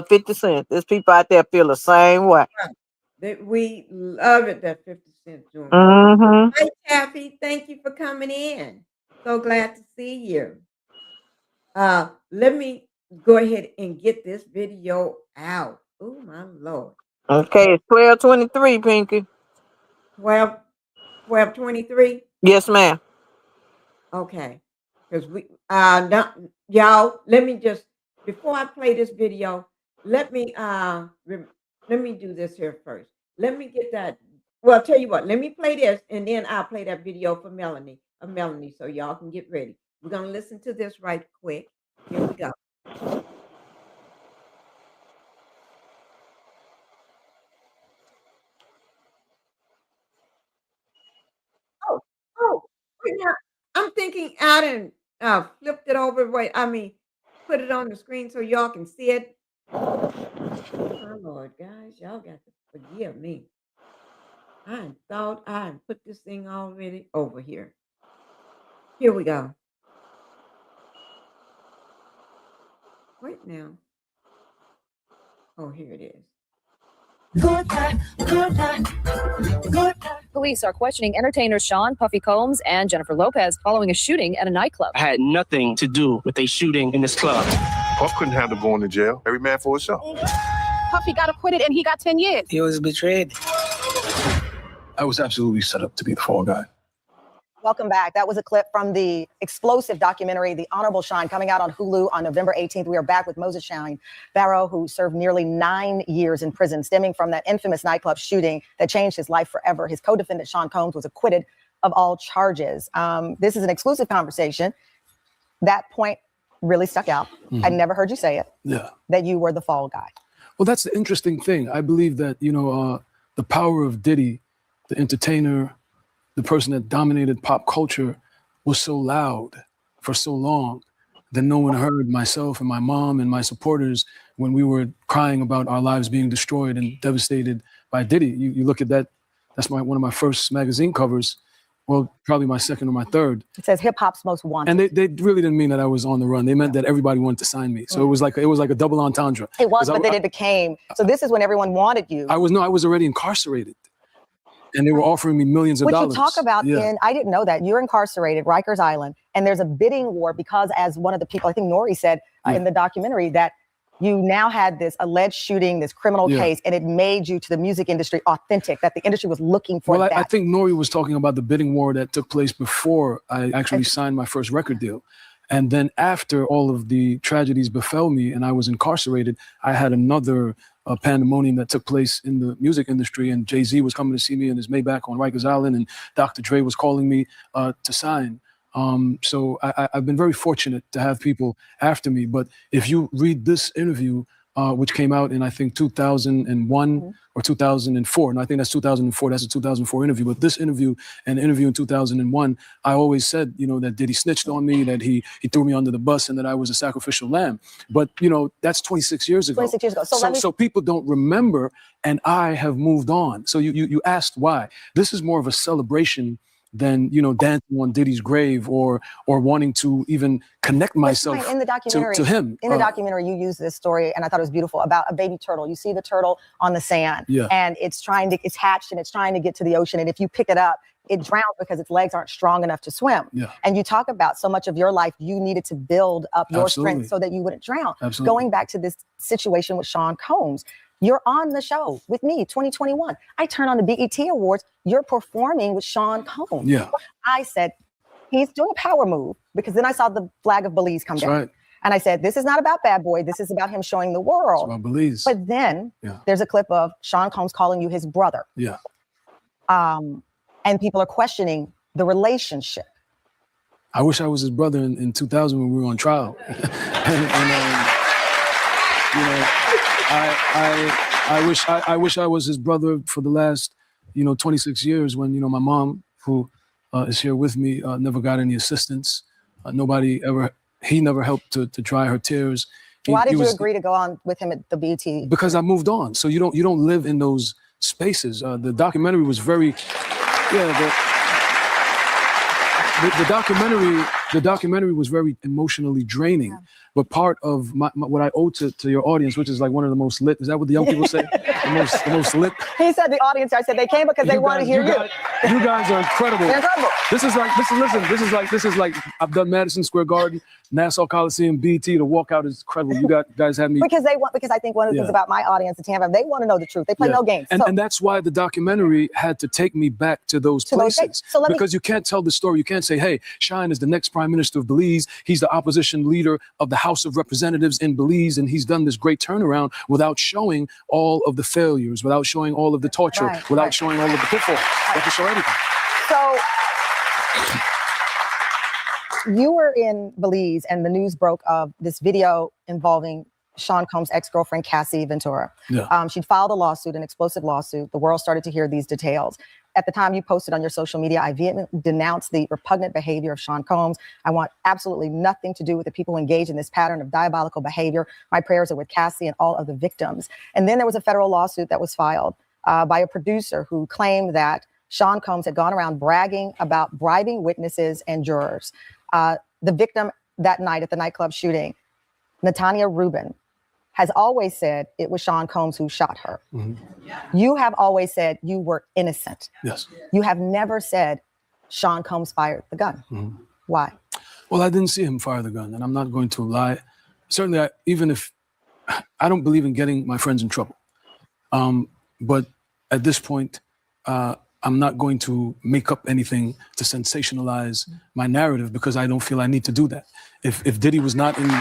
S4: 50 Cent. There's people out there feel the same way.
S2: That we love it that 50 Cent doing. Hi, Taffy. Thank you for coming in. So glad to see you. Let me go ahead and get this video out. Oh my Lord.
S4: Okay, it's 12:23, Pinkie.
S2: 12:23?
S4: Yes, ma'am.
S2: Okay. Because y'all, let me just before I play this video, let me do this here first. Let me get that. Well, I'll tell you what, let me play this and then I'll play that video for Melanie, so y'all can get ready. We're gonna listen to this right quick. Here we go. Oh, wait now. I'm thinking I done flipped it over. Wait, I mean, put it on the screen so y'all can see it. Oh Lord, guys, y'all got to forgive me. I thought I had put this thing already over here. Here we go. Wait now. Oh, here it is.
S10: Police are questioning entertainers Sean Puffy Combs and Jennifer Lopez following a shooting at a nightclub.
S11: I had nothing to do with a shooting in this club.
S12: Puff couldn't handle going to jail. Every man for himself.
S10: Puffy got acquitted and he got 10 years.
S11: He was betrayed.
S12: I was absolutely set up to be the fall guy.
S13: Welcome back. That was a clip from the explosive documentary, The Honorable Shine, coming out on Hulu on November 18th. We are back with Moses Shine Barrow, who served nearly 9 years in prison, stemming from that infamous nightclub shooting that changed his life forever. His co-defendant, Sean Combs, was acquitted of all charges. This is an exclusive conversation. That point really stuck out. I never heard you say it.
S14: Yeah.
S13: That you were the fall guy.
S14: Well, that's the interesting thing. I believe that, the power of Diddy, the entertainer, the person that dominated pop culture, was so loud for so long that no one heard myself and my mom and my supporters when we were crying about our lives being destroyed and devastated by Diddy. You look at that That's one of my first magazine covers. Well, probably my second or my third.
S13: It says hip hop's most wanted.
S14: And they really didn't mean that I was on the run. They meant that everybody wanted to sign me. So it was like a double entendre.
S13: It was, but then it became. So this is when everyone wanted you.
S14: I was already incarcerated, and they were offering me millions of dollars.
S13: Which you talk about I didn't know that you're incarcerated, Rikers Island, and there's a bidding war because, as one of the people, I think Nori said in the documentary, that you now had this alleged shooting, this criminal case, and it made you to the music industry authentic, that the industry was looking for that.
S14: I think Nori was talking about the bidding war that took place before I actually signed my first record deal. And then after all of the tragedies befell me and I was incarcerated, I had another pandemonium that took place in the music industry, and Jay-Z was coming to see me in his Maybach on Rikers Island, and Dr. Dre was calling me to sign. So I've been very fortunate to have people after me. But if you read this interview, which came out in, I think, 2001 or 2004, and I think that's 2004, that's a 2004 interview. But this interview and the interview in 2001, I always said, that Diddy snitched on me, that he threw me under the bus, and that I was a sacrificial lamb. But, that's 26 years ago.
S13: 26 years ago.
S14: So people don't remember, and I have moved on. So you asked why. This is more of a celebration than dancing on Diddy's grave or wanting to even connect myself
S13: in the documentary,
S14: to him.
S13: In the documentary, you use this story, and I thought it was beautiful, about a baby turtle. You see the turtle on the sand, and it's hatched and it's trying to get to the ocean. And if you pick it up, it drowns because its legs aren't strong enough to swim. And you talk about so much of your life, you needed to build up your strength so that you wouldn't drown. Going back to this situation with Sean Combs, you're on the show with me, 2021. I turn on the BET Awards. You're performing with Sean Combs. I said, he's doing a power move, because then I saw the flag of Belize come down.
S14: Right.
S13: And I said, this is not about Bad Boy. This is about him showing the world.
S14: It's about Belize.
S13: But then there's a clip of Sean Combs calling you his brother. And people are questioning the relationship.
S14: I wish I was his brother in 2000 when we were on trial. I wish I was his brother for the last, 26 years when, my mom, who is here with me, never got any assistance. He never helped to dry her tears.
S13: Why did you agree to go on with him at the BET?
S14: Because I moved on. So you don't live in those spaces. The documentary was very, the documentary was very emotionally draining. But part of what I owe to your audience, which is like one of the most lit, is that what the young people say? the most lit.
S13: He said the audience. I said they came because they want to hear you.
S14: You guys are incredible.
S13: They're incredible.
S14: This is like I've done Madison Square Garden, Nassau Coliseum, BT. The walkout is incredible. You guys have me
S13: because I think one of the things about my audience at Tampa, they want to know the truth. They play no games.
S14: And that's why the documentary had to take me back to those places. Because you can't tell the story. You can't say, hey, Shine is the next Prime Minister of Belize. He's the opposition leader of the House of Representatives in Belize, and he's done this great turnaround without showing all of the failures, without showing all of the torture, without showing all of the pitfalls. You have to show everything.
S13: So you were in Belize, and the news broke of this video involving Sean Combs' ex-girlfriend, Cassie Ventura. She'd filed a lawsuit, an explosive lawsuit. The world started to hear these details. At the time you posted on your social media, I vehemently denounced the repugnant behavior of Sean Combs. I want absolutely nothing to do with the people engaged in this pattern of diabolical behavior. My prayers are with Cassie and all of the victims. And then there was a federal lawsuit that was filed by a producer who claimed that Sean Combs had gone around bragging about bribing witnesses and jurors. The victim that night at the nightclub shooting, Natanya Rubin, has always said it was Sean Combs who shot her. You have always said you were innocent.
S14: Yes.
S13: You have never said Sean Combs fired the gun. Why?
S14: Well, I didn't see him fire the gun, and I'm not going to lie. Certainly, even if I don't believe in getting my friends in trouble, but at this point, I'm not going to make up anything to sensationalize my narrative because I don't feel I need to do that. If Diddy was not in...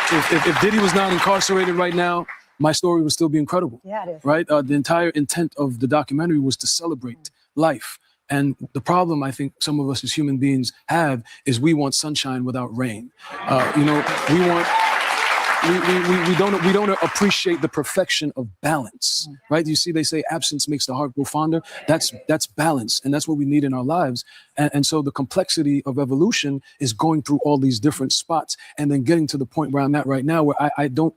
S14: If Diddy was not incarcerated right now, my story would still be incredible.
S13: Yeah, it is.
S14: Right? The entire intent of the documentary was to celebrate life. And the problem I think some of us as human beings have is we want sunshine without rain. We don't appreciate the perfection of balance, right? You see, they say absence makes the heart grow fonder. That's balance, and that's what we need in our lives. And so the complexity of evolution is going through all these different spots and then getting to the point where I'm at right now, where I don't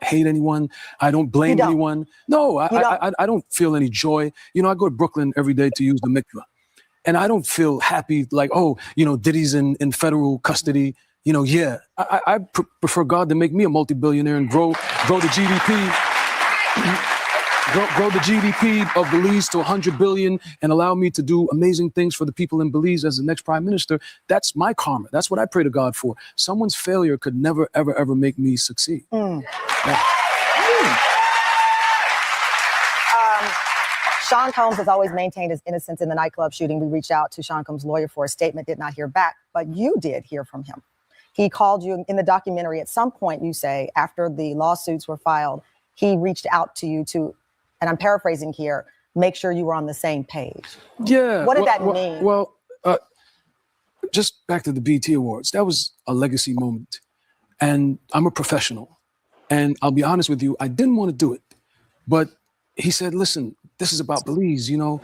S14: hate anyone. I don't blame anyone. No, I don't feel any joy. You know, I go to Brooklyn every day to use the mikveh. And I don't feel happy like, oh, you know, Diddy's in federal custody. You know, yeah, I prefer God to make me a multi-billionaire and grow the GDP. Grow the GDP of Belize to 100 billion and allow me to do amazing things for the people in Belize as the next prime minister. That's my karma. That's what I pray to God for. Someone's failure could never, ever, ever make me succeed. Yeah.
S13: Sean Combs has always maintained his innocence in the nightclub shooting. We reached out to Sean Combs' lawyer for a statement, did not hear back, but you did hear from him. He called you in the documentary. At some point, you say, after the lawsuits were filed, he reached out to you to, and I'm paraphrasing here, make sure you were on the same page.
S14: Yeah.
S13: What did that mean?
S14: Well, just back to the BET Awards, that was a legacy moment. And I'm a professional. And I'll be honest with you, I didn't want to do it. But he said, listen, this is about Belize, you know,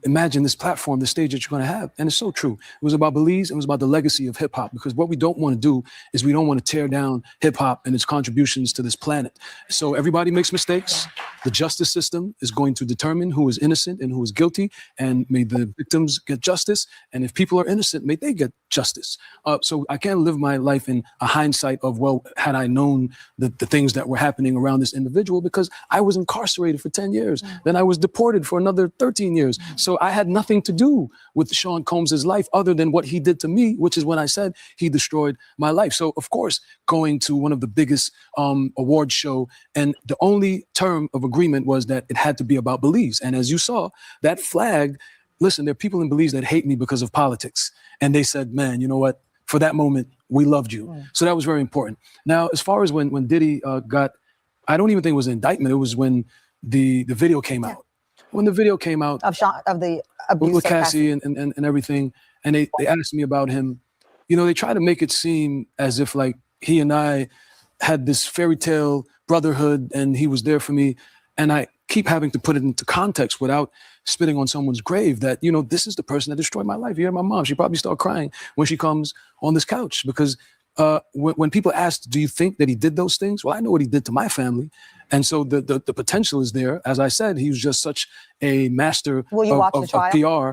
S14: imagine this platform, the stage that you're going to have. And it's so true. It was about Belize. It was about the legacy of hip hop, because what we don't want to do is we don't want to tear down hip hop and its contributions to this planet. So everybody makes mistakes. The justice system is going to determine who is innocent and who is guilty, and may the victims get justice. And if people are innocent, may they get justice. So I can't live my life in a hindsight of, well, had I known the things that were happening around this individual, because I was incarcerated for 10 years. Then I was deported for another 13 years. So I had nothing to do with Sean Combs' life other than what he did to me, which is when I said he destroyed my life. So of course, going to one of the biggest award show, and the only term of agreement was that it had to be about Belize. And as you saw, that flag, listen, there are people in Belize that hate me because of politics. And they said, man, you know what? For that moment, we loved you. So that was very important. Now, as far as when Diddy got, I don't even think it was an indictment. It was when the video came out. When the video came out
S13: of the abuse
S14: with Cassie and everything, and they asked me about him, you know, they try to make it seem as if like he and I had this fairy tale brotherhood and he was there for me. And I keep having to put it into context without spitting on someone's grave that, you know, this is the person that destroyed my life. You hear my mom, she probably start crying when she comes on this couch, because when people ask, do you think that he did those things? Well, I know what he did to my family. And so the potential is there. As I said, he was just such a master of PR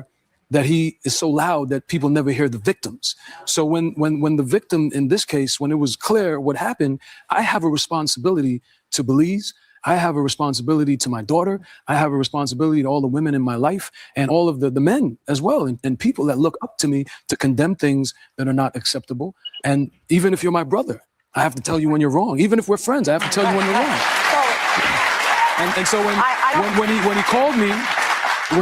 S14: that he is so loud that people never hear the victims. So when the victim in this case, when it was clear what happened, I have a responsibility to Belize. I have a responsibility to my daughter. I have a responsibility to all the women in my life and all of the men as well, and people that look up to me to condemn things that are not acceptable. And even if you're my brother, I have to tell you when you're wrong. Even if we're friends, I have to tell you when you're wrong. And so when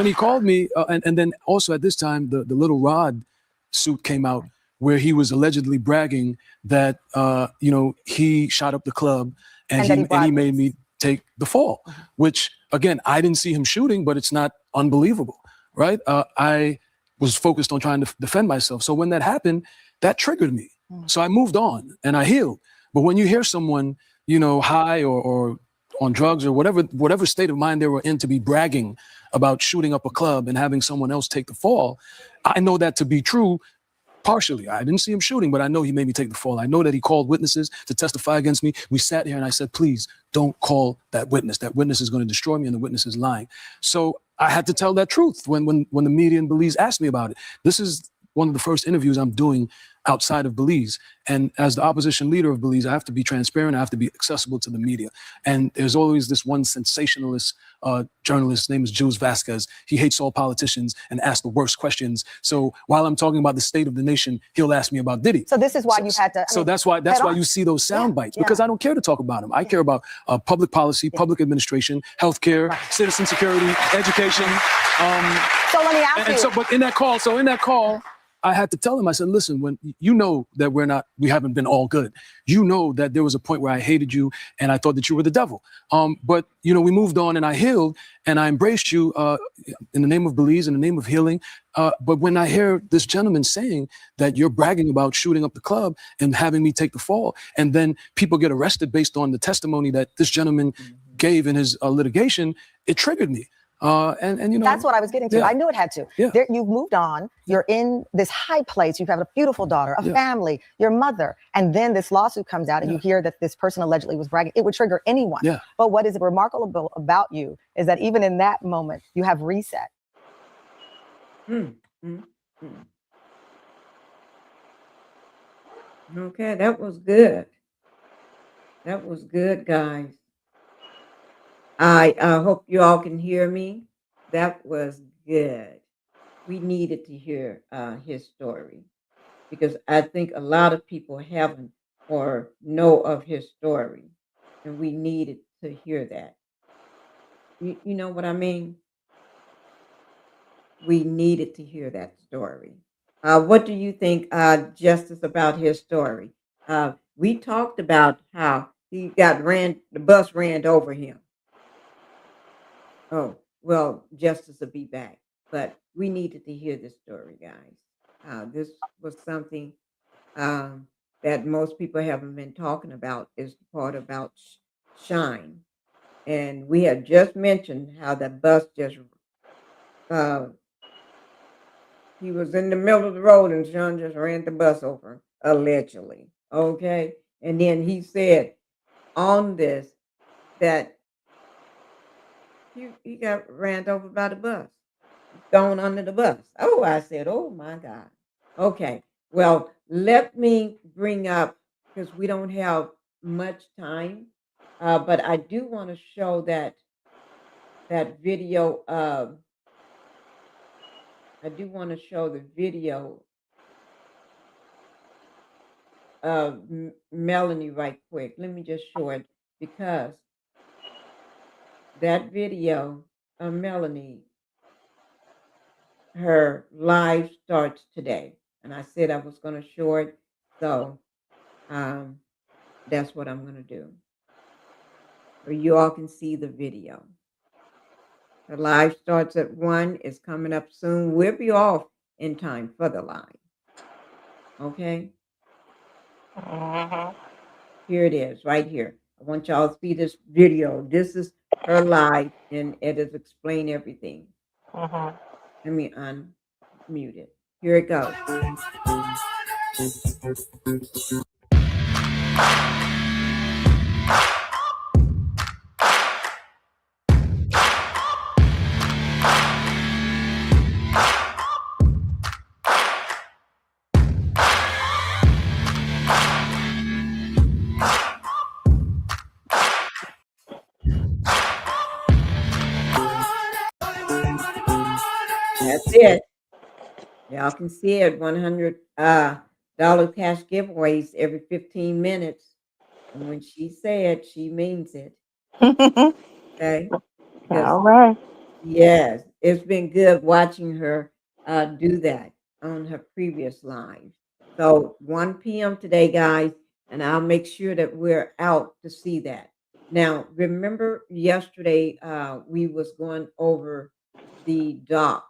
S14: he called me, and then also at this time, the Little Rod suit came out where he was allegedly bragging that, you know, he shot up the club and he made me take the fall, which again, I didn't see him shooting, but it's not unbelievable, right? I was focused on trying to defend myself. So when that happened, that triggered me. So I moved on and I healed. But when you hear someone, you know, high or on drugs or whatever state of mind they were in to be bragging about shooting up a club and having someone else take the fall, I know that to be true. Partially, I didn't see him shooting, but I know he made me take the fall. I know that he called witnesses to testify against me. We sat here and I said, please don't call that witness. That witness is going to destroy me and the witness is lying. So I had to tell that truth when the media in Belize asked me about it. This is one of the first interviews I'm doing outside of Belize. And as the opposition leader of Belize, I have to be transparent. I have to be accessible to the media. And there's always this one sensationalist journalist, his name is Jules Vasquez. He hates all politicians and asks the worst questions. So while I'm talking about the state of the nation, he'll ask me about Diddy.
S13: So this is why you had to.
S14: So that's why you see those sound bites, because I don't care to talk about him. I care about public policy, public administration, healthcare, citizen security, education.
S13: So let me ask you.
S14: But in that call, I had to tell him, I said, listen, when you know that we haven't been all good. You know that there was a point where I hated you and I thought that you were the devil. But, you know, we moved on and I healed and I embraced you in the name of Belize, in the name of healing. But when I hear this gentleman saying that you're bragging about shooting up the club and having me take the fall, and then people get arrested based on the testimony that this gentleman gave in his litigation, it triggered me. And you know,
S13: That's what I was getting to.
S14: yeah.
S13: I knew it had to.
S14: Yeah.
S13: There, you've moved on. You're in this high place. You have a beautiful daughter, a family, your mother, and then this lawsuit comes out, and you hear that this person allegedly was bragging. It would trigger anyone.
S14: Yeah.
S13: But what is remarkable about you is that even in that moment, you have reset.
S2: Okay, that was good. That was good, guys. I hope you all can hear me. That was good. We needed to hear his story because I think a lot of people haven't or know of his story, and we needed to hear that. You know what I mean? We needed to hear that story. What do you think, Justice, about his story? We talked about how he got the bus ran over him. Oh, well, Justice will be back, but we needed to hear this story, guys. This was something that most people haven't been talking about, is the part about Shine. And we had just mentioned how the bus just uh, he was in the middle of the road and Sean just ran the bus over, allegedly. Okay. And then he said on this that he got ran over by the bus, thrown under the bus. Oh, I said, oh my God. Okay. Well, let me bring up, because we don't have much time, but I do want to show that video of, I do want to show the video of Melanie right quick. Let me just show it, because that video of Melanie, her live starts today. And I said I was going to show it. So that's what I'm going to do. So you all can see the video. The live starts at 1. It's coming up soon. We'll be off in time for the live. Okay? Here it is, right here. I want y'all to see this video. This is her live, and it is explain everything. Let me unmute it. Here it goes. That's it. Y'all can see it. $100 cash giveaways every 15 minutes. And when she said, she means it. Okay. Because,
S4: All right.
S2: yes, it's been good watching her do that on her previous live. So 1 p.m. today, guys, and I'll make sure that we're out to see that. Now, remember yesterday we was going over the docs,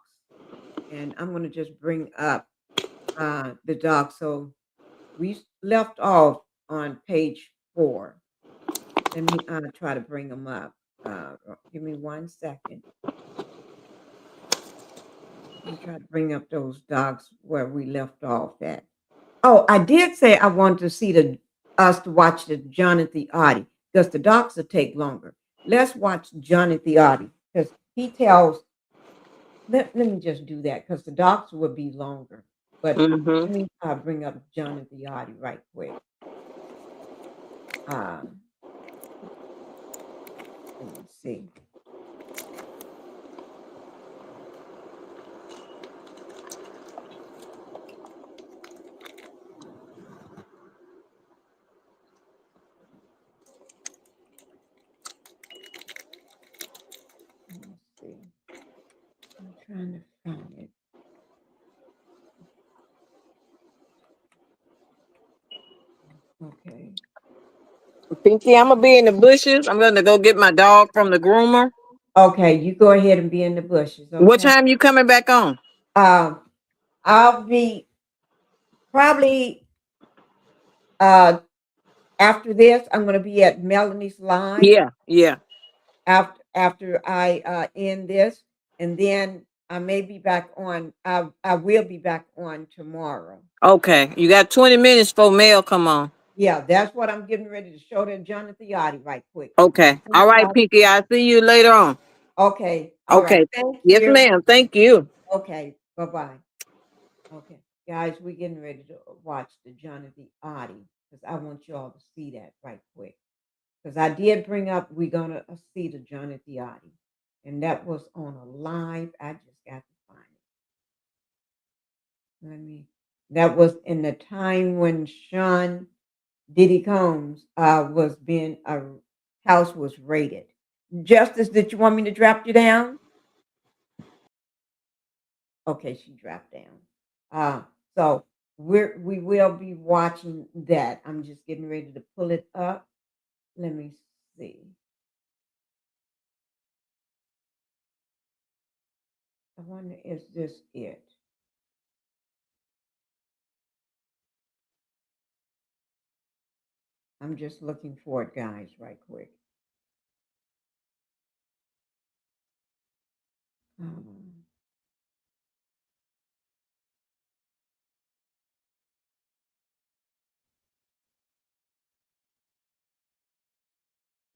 S2: and I'm going to just bring up the docs. So we left off on page 4. Let me try to bring them up. Give me 1 second. Let me try to bring up those docs where we left off at. Oh, I did say I wanted to see us to watch the Jonathan Oddi, because the docs will take longer. Let's watch Jonathan Oddi, because he tells. Let me just do that, because the docs will be longer. But let me bring up Jonathan Oddi right quick. Let me see. Let's see. I'm trying to find it. Okay.
S4: Pinkie, I'm gonna be in the bushes. I'm gonna go get my dog from the groomer.
S2: Okay, you go ahead and be in the bushes. Okay?
S4: What time you coming back on?
S2: I'll be probably after this. I'm going to be at Melanie's live.
S4: Yeah.
S2: After after I end this, and then I may be back on. I will be back on tomorrow.
S4: Okay, you got 20 minutes for mail. Come on.
S2: Yeah, that's what I'm getting ready to show to Jonathan Oddi right quick.
S4: Okay. All right, Pinkie. I'll see you later on.
S2: Okay. All right.
S4: Okay.
S2: Thank
S4: Yes,
S2: you.
S4: ma'am. Thank you.
S2: Okay. Bye-bye. Okay. Guys, we're getting ready to watch the Jonathan Oddi because I want you all to see that right quick. Because I did bring up, we're going to see the Jonathan Oddi. And that was on a live. I just got to find it. That was in the time when Sean Diddy Combs was being, house was raided. Justice, did you want me to drop you down? Okay, she dropped down. So we will be watching that. I'm just getting ready to pull it up. Let me see. I wonder, is this it? I'm just looking for it, guys, right quick.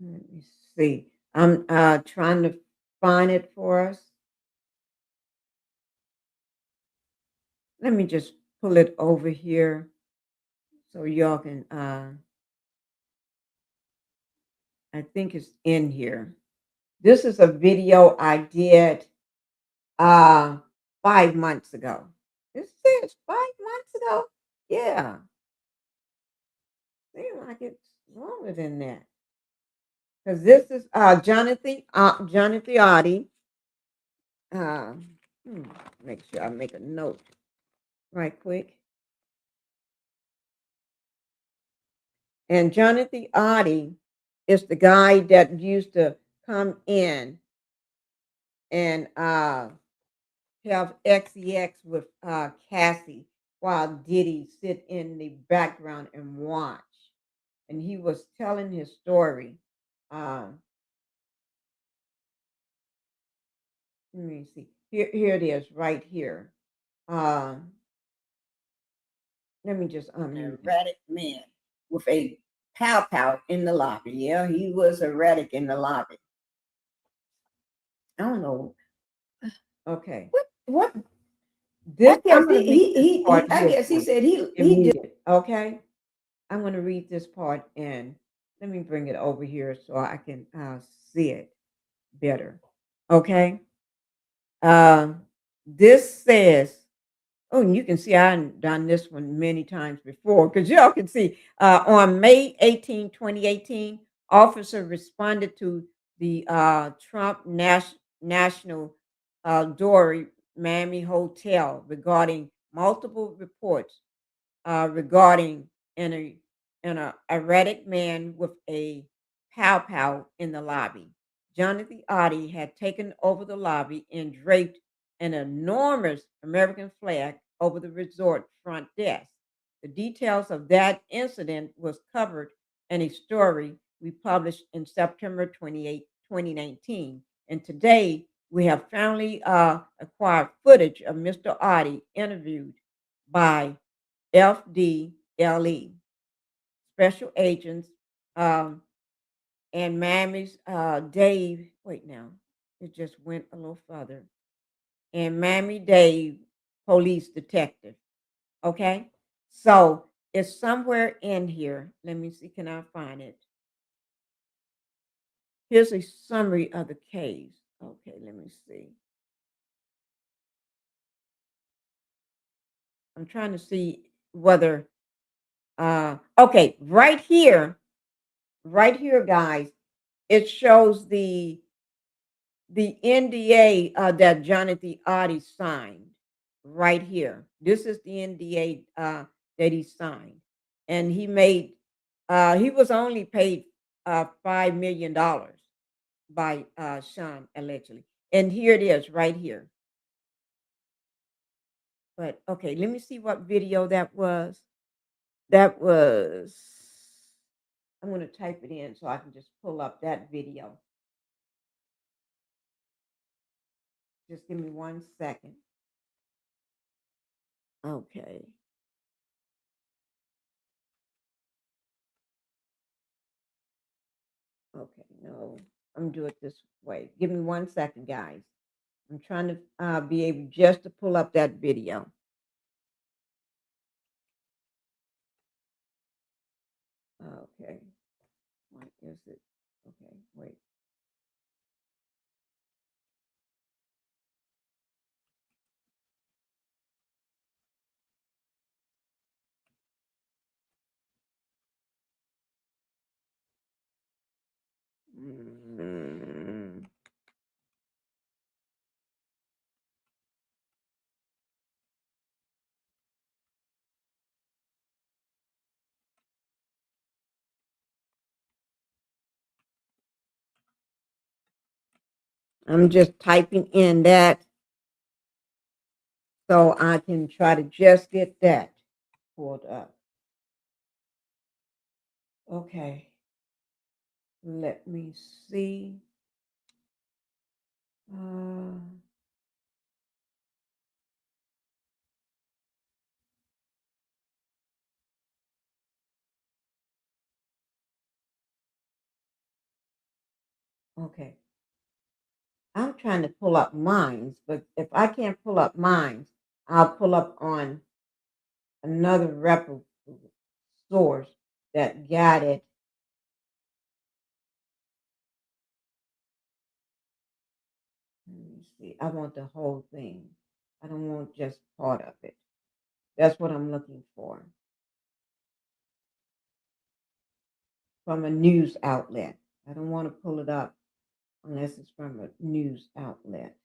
S2: Let me see. I'm trying to find it for us. Let me just pull it over here so y'all can, I think it's in here. This is a video I did 5 months ago. This is 5 months ago? Yeah. Seems like it's longer than that. Because this is Jonathan Oddi. Make sure I make a note right quick. And Jonathan Oddi is the guy that used to come in and have XEX with Cassie while Diddy sit in the background and watch. And he was telling his story. Let me see. Here it is, right here. Let me just erratic man with a pow in the lobby. Yeah, he was erratic in the lobby. I don't know. Okay. What? This I guess he said he did it. Okay. I'm going to read this part and let me bring it over here so I can see it better. Okay. This says, oh, and you can see I've done this one many times before because y'all can see on May 18, 2018, officer responded to the Trump National Doral Miami Hotel regarding multiple reports regarding an erratic man with a pow in the lobby. Jonathan Oddi had taken over the lobby and draped an enormous American flag over the resort front desk. The details of that incident was covered in a story we published in September 28, 2019. And today we have finally acquired footage of Mr. Oddi interviewed by FDLE, special agents, and Miami's Dave. Wait now, it just went a little further. And Miami-Dade police detective. Okay, so it's somewhere in here. Let me see, can I find it? Here's a summary of the case. Okay, let me see. I'm trying to see whether, okay, right here, guys, it shows the NDA that Jonathan Oddi signed right here. This is the NDA that he signed. And he made, he was only paid $5 million by Sean, allegedly. And here it is right here. But okay, let me see what video that was. That was, I'm going to type it in so I can just pull up that video. Just give me 1 second. Okay. Okay, no, I'm doing it this way. Give me 1 second, guys. I'm trying to be able just to pull up that video. Okay. What is it? Okay, wait. Mm. I'm just typing in that so I can try to just get that pulled up. Okay. Let me see. Okay. I'm trying to pull up mines, but if I can't pull up mines, I'll pull up on another reputable source that got it. Let me see. I want the whole thing. I don't want just part of it. That's what I'm looking for. From a news outlet. I don't want to pull it up unless it's from a news outlet.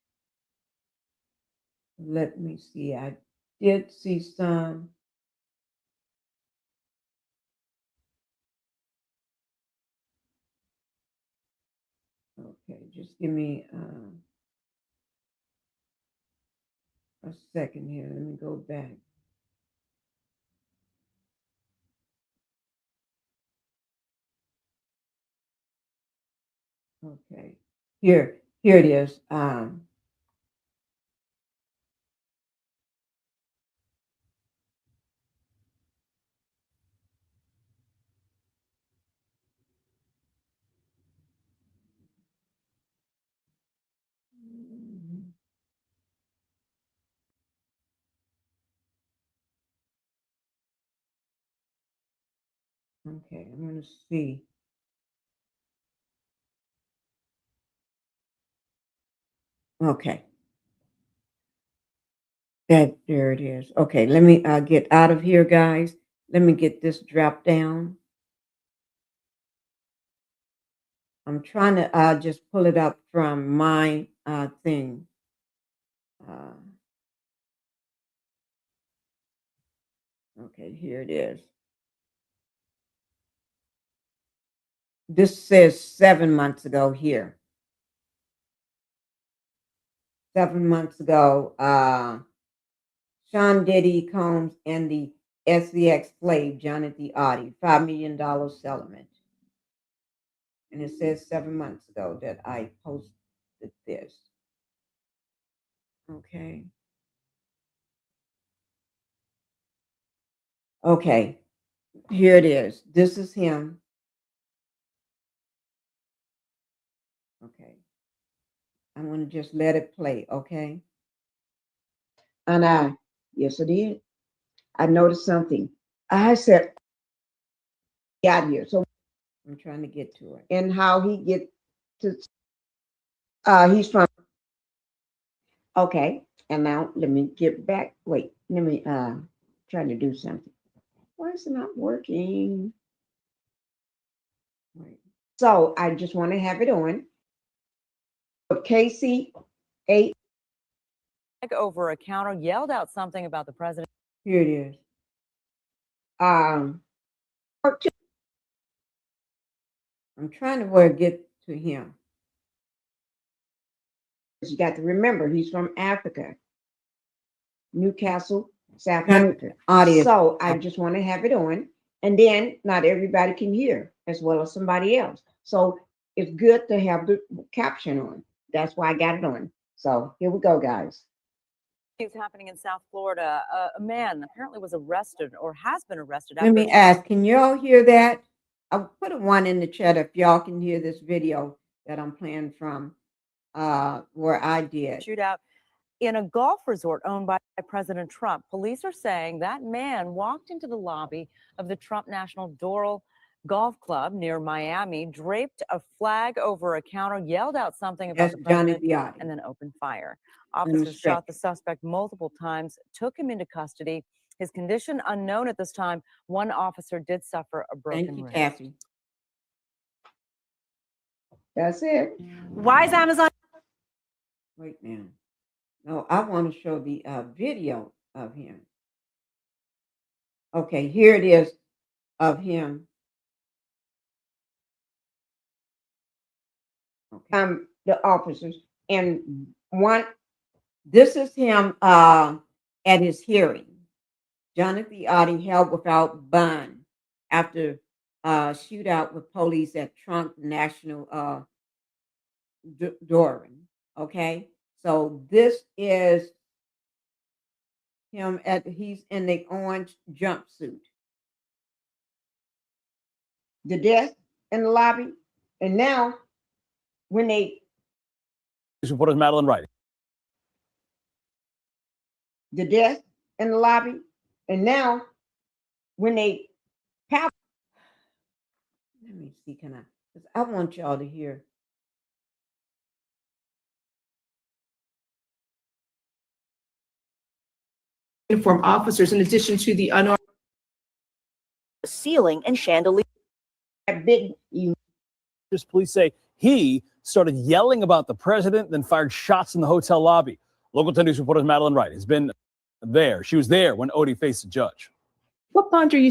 S2: Let me see. I did see some. Okay, just give me a second here. Let me go back. Okay, here it is. Okay, I'm going to see. Okay. There it is. Okay, let me get out of here, guys. Let me get this drop down. I'm trying to just pull it up from my thing. Okay, here it is. This says 7 months ago here. 7 months ago, Sean Diddy, Combs, and the SVX slave, Jonathan Oddi, $5 million settlement. And it says 7 months ago that I posted this. Okay. Okay. Here it is. This is him. Okay. I'm going to just let it play. Okay. And yes, I did. I noticed something. I said, got here. So I'm trying to get to it. And how he get to, he's from, okay. And now let me get back. Wait, let me try to do something. Why is it not working? Right. So I just want to have it on. Casey 8.
S15: Over a counter yelled out something about the president.
S2: Here it is. I'm trying to get to him. You got to remember, he's from Africa, Newcastle, South Africa. Audience. So I just want to have it on, and then not everybody can hear as well as somebody else. So it's good to have the caption on. That's why I got it on. So here we go, guys.
S15: It's happening in South Florida. A man apparently was arrested or has been arrested.
S2: Let me ask, can y'all hear that? I'll put a 1 in the chat if y'all can hear this video that I'm playing from where I did.
S15: Shootout in a golf resort owned by President Trump. Police are saying that man walked into the lobby of the Trump National Doral Golf Club near Miami, draped a flag over a counter, yelled out something about the president, and then opened fire. Officers shot the suspect multiple times, took him into custody. His condition unknown at this time. One officer did suffer a broken wrist.
S2: Kathy. That's it.
S6: Why is Amazon?
S2: Wait now. No, I want to show the video of him. Okay, here it is of him. Okay. The officers, and this is him at his hearing. Jonathan Oddi held without bond after shootout with police at Trump National Doral. Okay, so this is him he's in the orange jumpsuit. The desk in the lobby, and now when they
S16: reporters Madeline Wright.
S2: The desk in the lobby, and now when they pop, let me see, can I? Because I want y'all to hear.
S17: Uniform officers, in addition to the unarmed
S18: ceiling and chandelier.
S16: Police say he started yelling about the president, then fired shots in the hotel lobby. Local 10 News reporter Madeline Wright has been there. She was there when Oddi faced the judge.
S17: What bond are you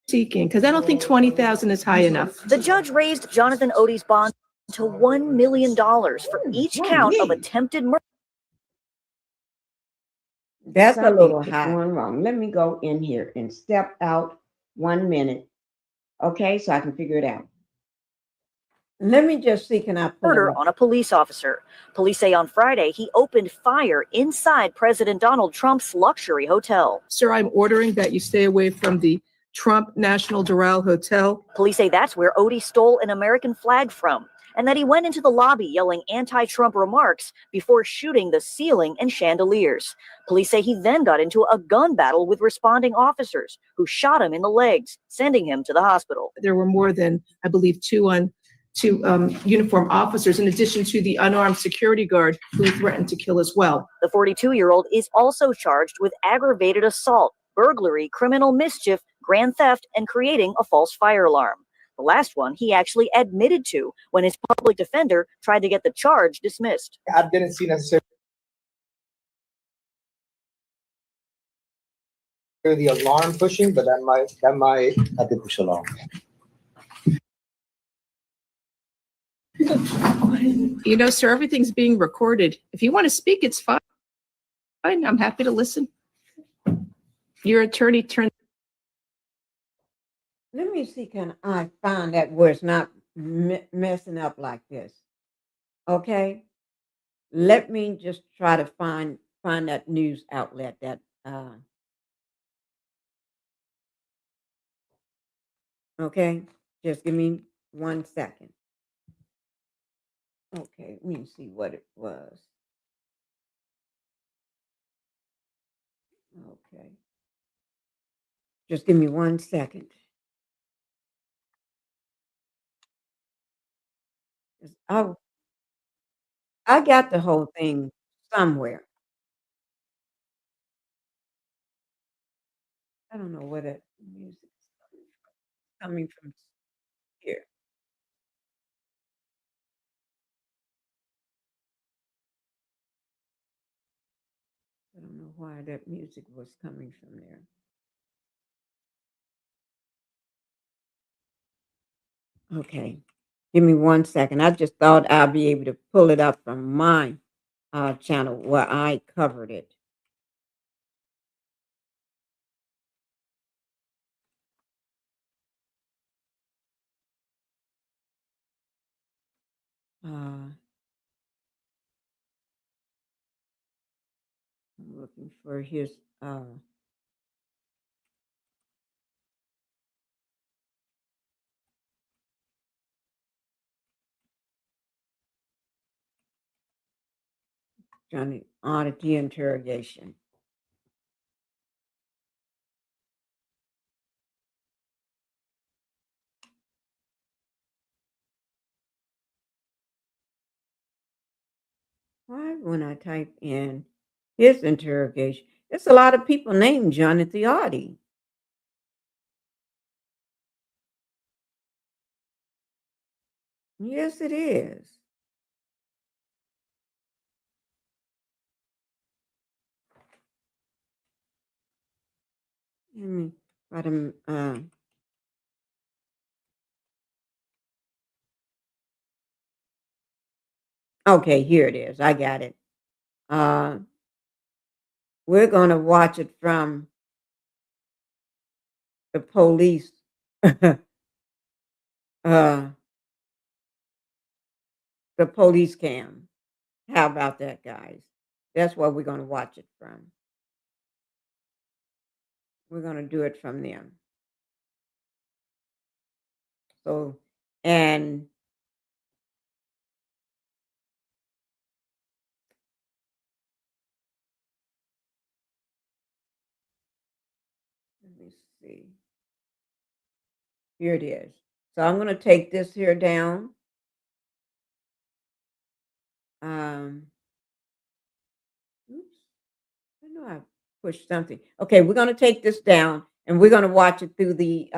S17: seeking? Because I don't think $20,000 is high enough.
S18: The judge raised Jonathan Oddi's bond to $1 million for each count of attempted murder.
S2: That's a little high. Going wrong. Let me go in here and step out 1 minute. Okay, so I can figure it out. Let me just see, can I put
S18: murder on a police officer? Police say on Friday he opened fire inside President Donald Trump's luxury hotel.
S17: Sir, I'm ordering that you stay away from the Trump National Doral Hotel.
S18: Police say that's where Oddi stole an American flag from, and that he went into the lobby yelling anti-Trump remarks before shooting the ceiling and chandeliers. Police say he then got into a gun battle with responding officers who shot him in the legs, sending him to the hospital.
S17: There were more than, I believe, two uniform officers, in addition to the unarmed security guard who threatened to kill as well.
S18: The 42-year-old is also charged with aggravated assault, burglary, criminal mischief, grand theft, and creating a false fire alarm. The last one he actually admitted to when his public defender tried to get the charge dismissed.
S19: I didn't see necessarily the alarm pushing, but I did push alarm.
S17: You know, sir, everything's being recorded. If you want to speak, it's fine. I'm happy to listen. Your attorney turned.
S2: Let me see, can I find that where it's not messing up like this? Okay. Let me just try to find that news outlet that okay. Just give me 1 second. Okay, let me see what it was. Okay. Just give me 1 second. I got the whole thing somewhere. I don't know where that music is coming from here. I don't know why that music was coming from there. Okay, give me 1 second. I just thought I'd be able to pull it up from my channel where I covered it. looking for his Johnny Oddity Interrogation. Why, when I type in his interrogation, there's a lot of people named Jonathan Oddi. Yes, it is. Let me write him. Okay, here it is. I got it. We're going to watch it from the police. The police cam. How about that, guys? That's what we're going to watch it from. We're going to do it from them. So, and let me see. Here it is. So I'm going to take this here down. Oops. I know I pushed something. Okay, we're going to take this down and we're going to watch it through the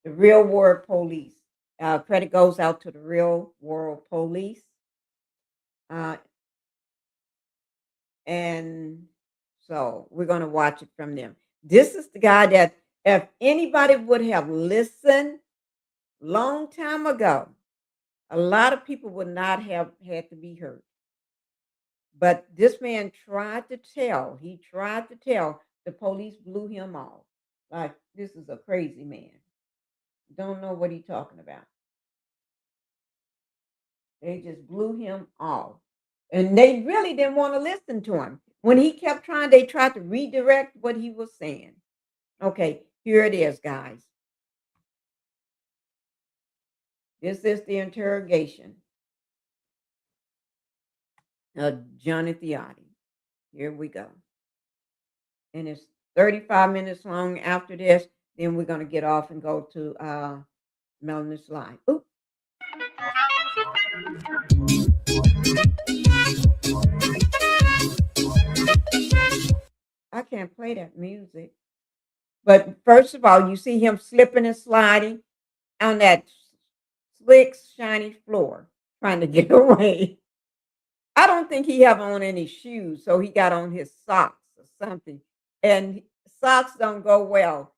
S2: real world police. Credit goes out to the real world police. And so we're going to watch it from them. This is the guy that if anybody would have listened long time ago, a lot of people would not have had to be hurt. But this man tried to tell, the police blew him off. Like, this is a crazy man. Don't know what he's talking about. They just blew him off. And they really didn't want to listen to him. When he kept trying, they tried to redirect what he was saying. Okay, here it is, guys. This is the interrogation of Jonathan Oddi. Here we go. And it's 35 minutes long. After this, then we're going to get off and go to Melanie's Live. Ooh. I can't play that music. But first of all, you see him slipping and sliding on that slick, shiny floor, trying to get away. I don't think he have on any shoes, so he got on his socks or something. And socks don't go well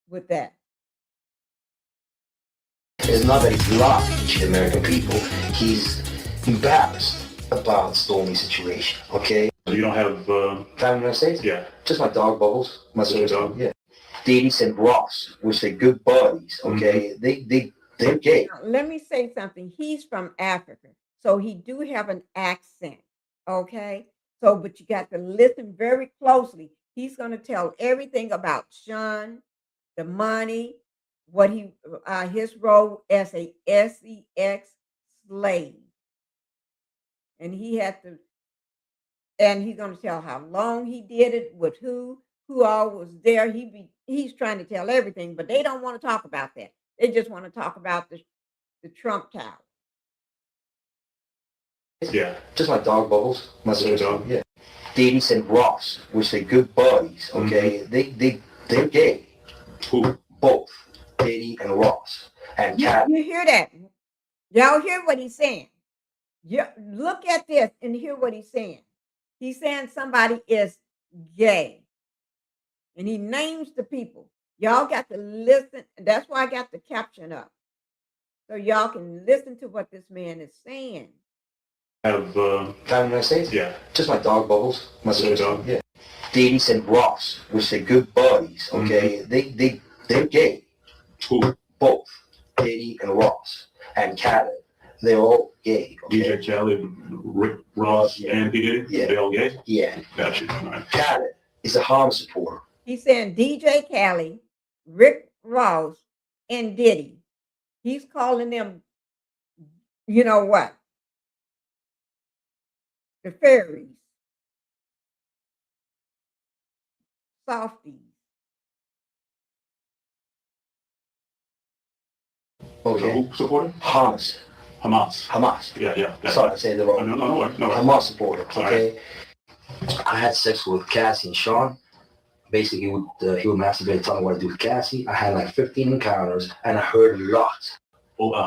S2: with that.
S20: It's not that he's lying to the American people. He's embarrassed about Stormy's situation, okay?
S21: So you don't have...
S20: Family in the United States?
S21: Yeah.
S20: Just my dog, Bubbles. My
S21: Just your dog?
S20: Yeah. Diddy and Ross, which are good buddies, okay? They're gay.
S2: Now, let me say something. He's from Africa, so he do have an accent, okay? So, but you got to listen very closely. He's going to tell everything about Sean, the money, what he, his role as a sex slave. And he had to, and he's going to tell how long he did it, with who all was there. He's trying to tell everything, but they don't want to talk about that. They just want to talk about the Trump Tower.
S20: Yeah. Just my dog, Bubbles. My
S21: Just your dog?
S20: Yeah. Diddy and Ross, which are good buddies, okay? They're gay.
S21: Who?
S20: Both. Diddy and Ross. And
S2: You hear that? Y'all hear what he's saying? Yeah, look at this and hear what he's saying. He's saying somebody is gay. And he names the people. Y'all got to listen. That's why I got the caption up. So y'all can listen to what this man is saying.
S21: Have...
S20: Family in the United States?
S21: Yeah.
S20: Just my dog, Bubbles. My
S21: Just your dog?
S20: Yeah. Diddy and Ross, which are good buddies, okay? They're gay.
S21: Who?
S20: Both. Diddy and Ross. And Khaled. They're all gay. Okay?
S21: DJ Khaled, Rick Ross, and P. Diddy?
S20: Yeah.
S21: They all gay?
S20: Yeah.
S21: Gotcha. All right.
S20: Khaled is a harm supporter.
S2: He's saying DJ Khaled, Rick Ross, and Diddy. He's calling them, you know what? The fairies, softies.
S20: Okay.
S21: Who supporter?
S20: Hamas.
S21: Hamas. Yeah.
S20: Sorry, I said the wrong.
S21: No.
S20: Hamas supporter.
S21: All
S20: Okay. I had sex with Cassie and Sean. Basically, he would masturbate, tell me what to do with Cassie. I had like 15 encounters, and I heard a lot.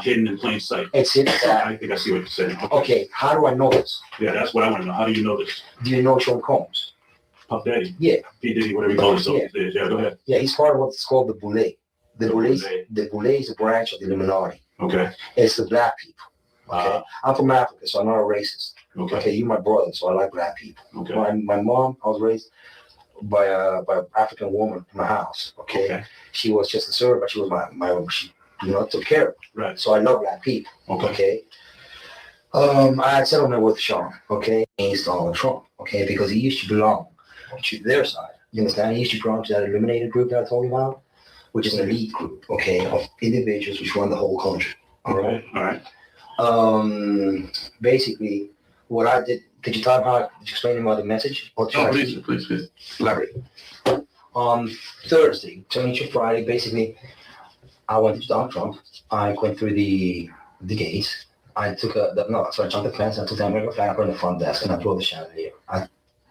S21: Hidden in plain sight.
S20: It's hidden.
S21: I think I see what you're saying.
S20: Okay, how do I know this?
S21: Yeah, that's what I want to know. How do you know this?
S20: Do you know Sean Combs?
S21: Puff Daddy?
S20: Yeah.
S21: P. Diddy, whatever you call yourself. Yeah, go ahead.
S20: Yeah, he's part of what's called the Boule. The Boule is a branch of the Illuminati.
S21: Okay.
S20: It's the black people. Okay. I'm from Africa, so I'm not a racist. Okay. You're my brother, so I like black people. Okay. My mom, I was raised by an African woman in my house. Okay. She was just a servant, but she was she took care of me. Right. So I love black people. Okay. I had settlement with Sean. Okay. Against Donald Trump. Okay, because he used to belong to their side. You understand? He used to belong to that illuminated group that I told you about, which is an elite group. Okay, of individuals which run the whole country. All right. Basically, what I did. Did you explain about the message? Please. Elaborate. On Thursday, Friday, basically, I went to Donald Trump. I went through the gates. I took I jumped the fence. I took the American flag, I put it in the front desk, and I blew the chandelier.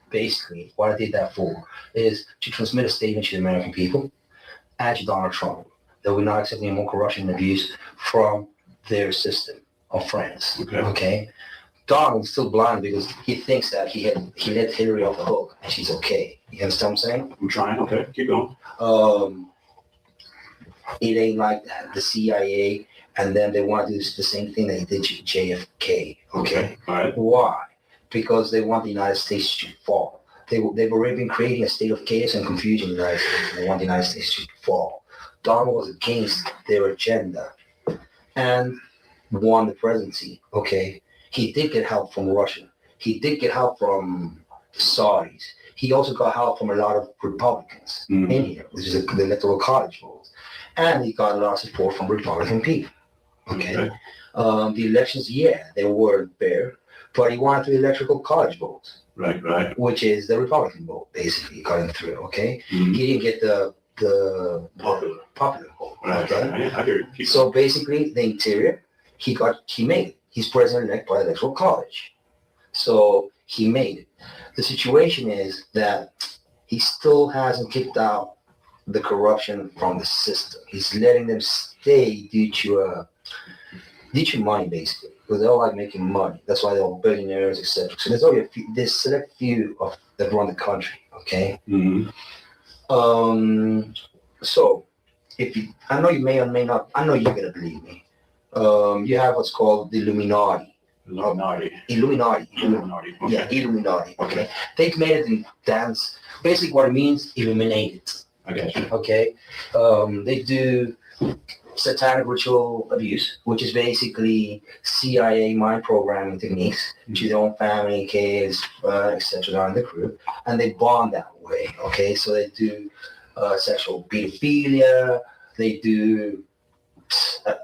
S20: Basically, what I did that for is to transmit a statement to the American people and to Donald Trump that we're not accepting any more corruption and abuse from their system of friends. Okay. Donald's still blind because he thinks that he let Hillary off the hook and she's okay. You understand what I'm saying?
S21: I'm trying. Okay, keep going.
S20: It ain't like that. The CIA and then they want to do the same thing they did to JFK. Okay.
S21: All right.
S20: Why? Because they want the United States to fall. They've already been creating a state of chaos and confusion in the United States. They want the United States to fall. Donald was against their agenda and won the presidency. Okay. He did get help from Russia. He did get help from the Saudis. He also got help from a lot of Republicans in here, which is the electoral college votes. And he got a lot of support from Republican people. Okay. The elections, they weren't fair, but he won through the electoral college votes.
S21: Right.
S20: Which is the Republican vote, basically, got through. Okay. He didn't get the popular vote. Okay.
S21: I hear you.
S20: So basically, the interior, he made it. He's president-elect by the electoral college. So he made it. The situation is that he still hasn't kicked out the corruption from the system. He's letting them stay due to money, basically, because they all like making money. That's why they're all billionaires, etc. So there's only there's select few that run the country. Okay. So I know you may or may not. I know you're gonna believe me. You have what's called the Illuminati. Illuminati.
S21: Okay.
S20: Yeah, Illuminati. Okay. They've made it in dance. Basically, what it means, illuminated. Okay. They do satanic ritual abuse, which is basically CIA mind programming techniques to their own family, kids, etc. in the group, and they bond that way. Okay. So they do sexual pedophilia. They do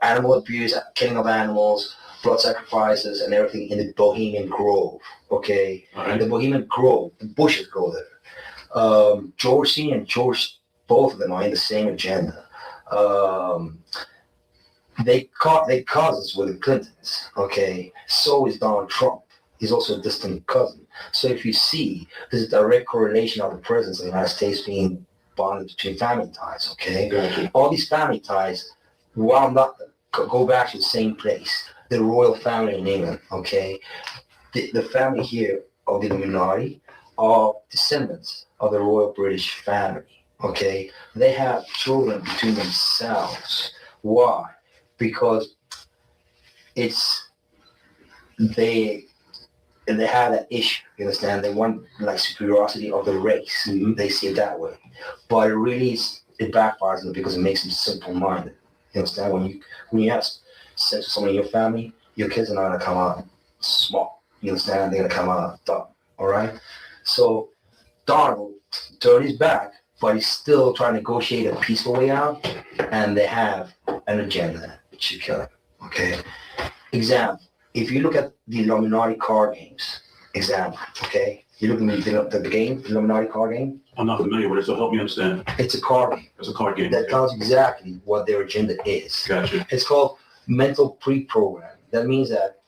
S20: animal abuse, killing of animals, blood sacrifices, and everything in the Bohemian Grove. Okay.
S21: Right.
S20: The Bohemian Grove, the bushes go there. George C. and George, both of them are in the same agenda. They cousins with the Clintons. Okay. So is Donald Trump. He's also a distant cousin. So if you see, there's a direct correlation of the presence of the United States being bonded between family ties. Okay.
S21: Gotcha.
S20: All these family ties wound up go back to the same place. The royal family in England. Okay. The family here of the Illuminati are descendants of the royal British family. Okay, they have children between themselves. Why? Because they have that issue. You understand? They want like superiority of the race. They see it that way, but it backfires them because it makes them simple-minded. You understand? When you have sex with someone in your family, your kids are not gonna come out small. You understand? They're gonna come out dumb. All right. So Donald turned his back, but he's still trying to negotiate a peaceful way out, and they have an agenda to kill him. Okay. Example: if you look at the Illuminati card games, example. Okay. You look at the game, Illuminati card game.
S21: I'm not familiar with it, so help me understand.
S20: It's a card game.
S21: It's a card game.
S20: That tells exactly what their agenda is.
S21: Gotcha.
S20: It's called mental pre-programming. That means that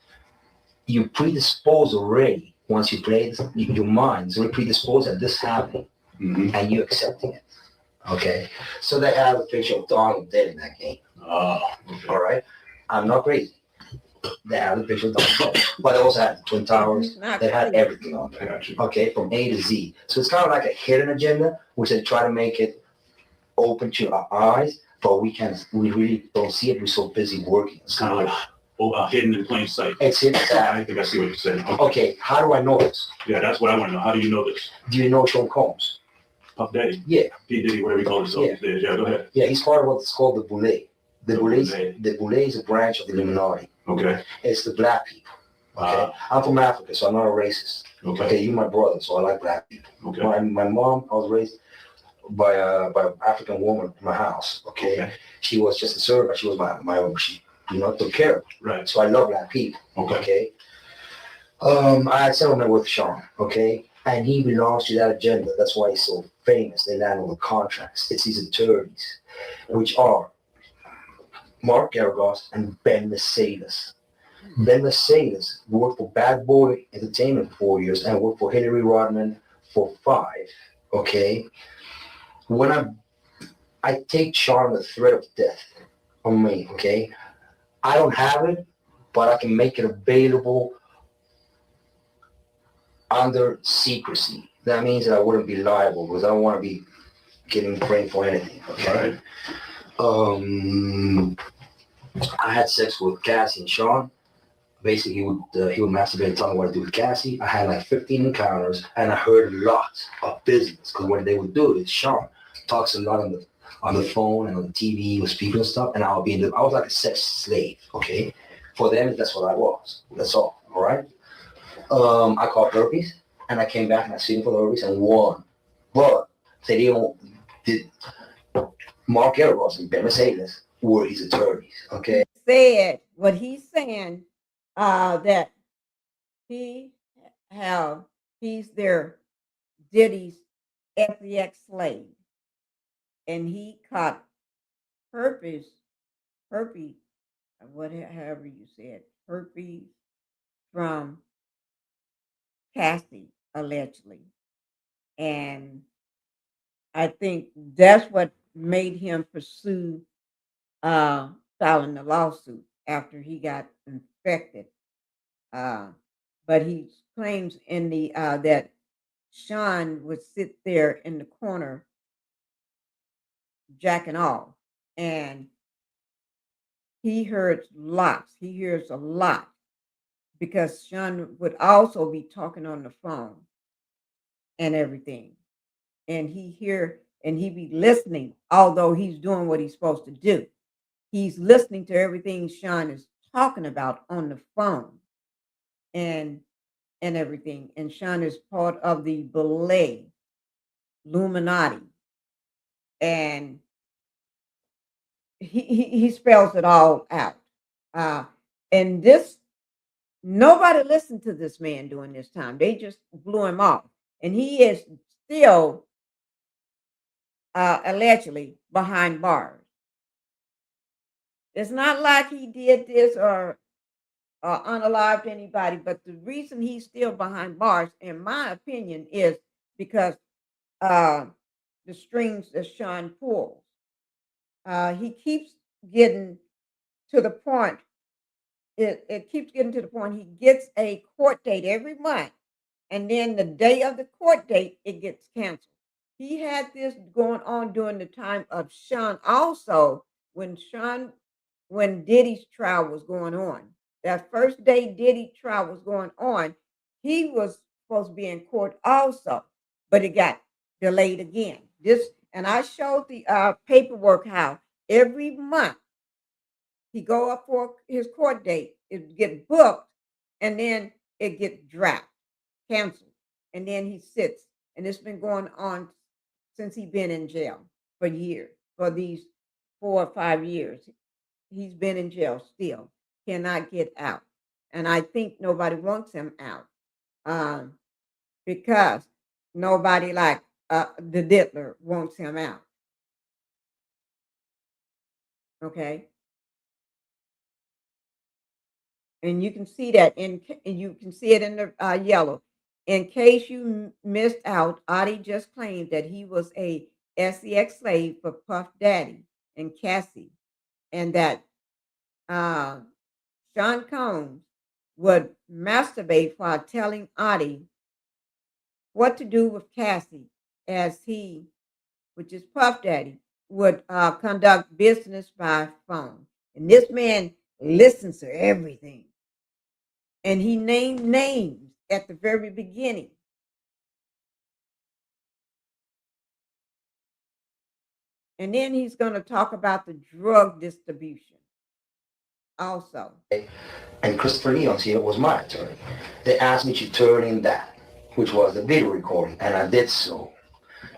S20: you predispose already. Once you play this, your mind is already predisposed at this happening, and you accepting it. Okay. So they have a picture of Donald dead in that game.
S21: Oh, okay.
S20: All right. I'm not crazy. They have a picture of Donald dead, but they also had the Twin Towers. They had everything on there.
S21: Gotcha.
S20: Okay, from A to Z. So it's kind of like a hidden agenda, which they try to make it open to our eyes, but we really don't see it. We're so busy working.
S21: It's kind of like hidden in plain sight.
S20: It's hidden.
S21: I think I see what you're saying.
S20: Okay, how do I know this?
S21: Yeah, that's what I want to know. How do you know this?
S20: Do you know Sean Combs?
S21: Puff Daddy?
S20: Yeah.
S21: P. Diddy, whatever you call himself.
S20: Yeah.
S21: Yeah, go ahead.
S20: Yeah, he's part of what's called the Boule. The Boule is a branch of the Illuminati.
S21: Okay.
S20: It's the black people. Okay. I'm from Africa, so I'm not a racist. Okay. You're my brother, so I like black people.
S21: Okay.
S20: My mom, I was raised by an African woman in my house. Okay. She was just a servant. She was she took care of me.
S21: Right.
S20: So I love black people.
S21: Okay.
S20: I had settlement with Sean. Okay. And he belongs to that agenda. That's why he's so famous. They land on the contracts. It's his attorneys, which are Mark Garagos and Ben Mercedes. Ben Mercedes worked for Bad Boy Entertainment for 4 years and worked for Hillary Rodman for 5. Okay. When I take Sean the threat of death on me, okay, I don't have it, but I can make it available under secrecy. That means that I wouldn't be liable because I don't want to be getting blamed for anything. Okay.
S21: Right.
S20: I had sex with Cassie and Sean. Basically, he would masturbate and tell me what to do with Cassie. I had like 15 encounters, and I heard a lot of business. Because what they would do is Sean talks a lot on the phone and on the TV with people and stuff, and I was like a sex slave. Okay, for them that's what I was. That's all. All right. I caught herpes, and I came back and I sued for the herpes and won. But they did Mark Garagos and Ben Mercedes were his attorneys. Okay.
S2: Said what he's saying, that he's their Diddy's FEX slave, and he caught herpes, however you said, herpes from Cassie, allegedly. And I think that's what made him pursue filing the lawsuit after he got infected. But he claims in the that Sean would sit there in the corner jacking off, and he hears lots. He hears a lot because Sean would also be talking on the phone and everything, and he be listening, although he's doing what he's supposed to do. He's listening to everything Sean is talking about on the phone and everything. And Sean is part of the Belay Illuminati. And he spells it all out. And nobody listened to this man during this time. They just blew him off. And he is still allegedly behind bars. It's not like he did this or unalived anybody, but the reason he's still behind bars, in my opinion, is because the strings that Sean pulls. He keeps getting to the point. It keeps getting to the point. He gets a court date every month, and then the day of the court date, it gets canceled. He had this going on during the time of Sean also, when Diddy's trial was going on. That first day Diddy trial was going on, he was supposed to be in court also, but it got delayed again. And I showed the paperwork how every month he go up for his court date, it get booked, and then it gets dropped, canceled, and then he sits, and it's been going on since he's been in jail for years. For these 4 or 5 years, he's been in jail still, cannot get out, and I think nobody wants him out because nobody like the Diddler wants him out. Okay. And you can see that and you can see it in the yellow. In case you missed out, Oddi just claimed that he was a sex slave for Puff Daddy and Cassie, and that Sean Combs would masturbate while telling Oddi what to do with Cassie, as he, which is Puff Daddy, would conduct business by phone. And this man listens to everything. And he named names at the very beginning. And then he's going to talk about the drug distribution also.
S20: And Christopher Leon's here was my attorney. They asked me to turn in that, which was the video recording, and I did so.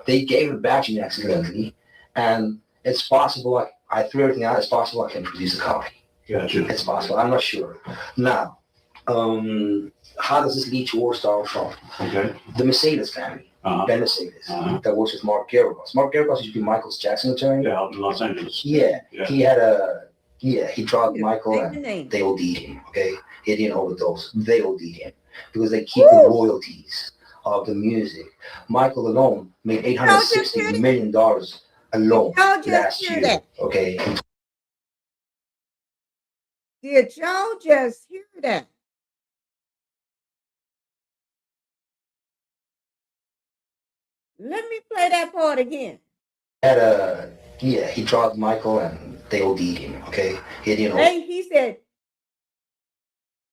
S20: They gave it back to me accidentally, and it's possible I threw everything out. It's possible I can produce a copy.
S21: Gotcha.
S20: It's possible. I'm not sure. Now, how does this lead to War Star Trump?
S21: Okay.
S20: The Mercedes family, Ben Mercedes, that works with Mark Geragos. Mark Geragos used to be Michael Jackson's attorney.
S21: Yeah, out in Los Angeles.
S20: Yeah. He had he drugged Michael
S2: Say the
S20: and
S2: name.
S20: they OD'd him, okay? He didn't overdose. They OD'd him because they keep the royalties of the music. Michael alone made $860 million alone last year,
S2: that?
S20: okay?
S2: Did y'all just hear that? Let me play that part again.
S20: He drugged Michael and they OD'd him, okay? He didn't
S2: He said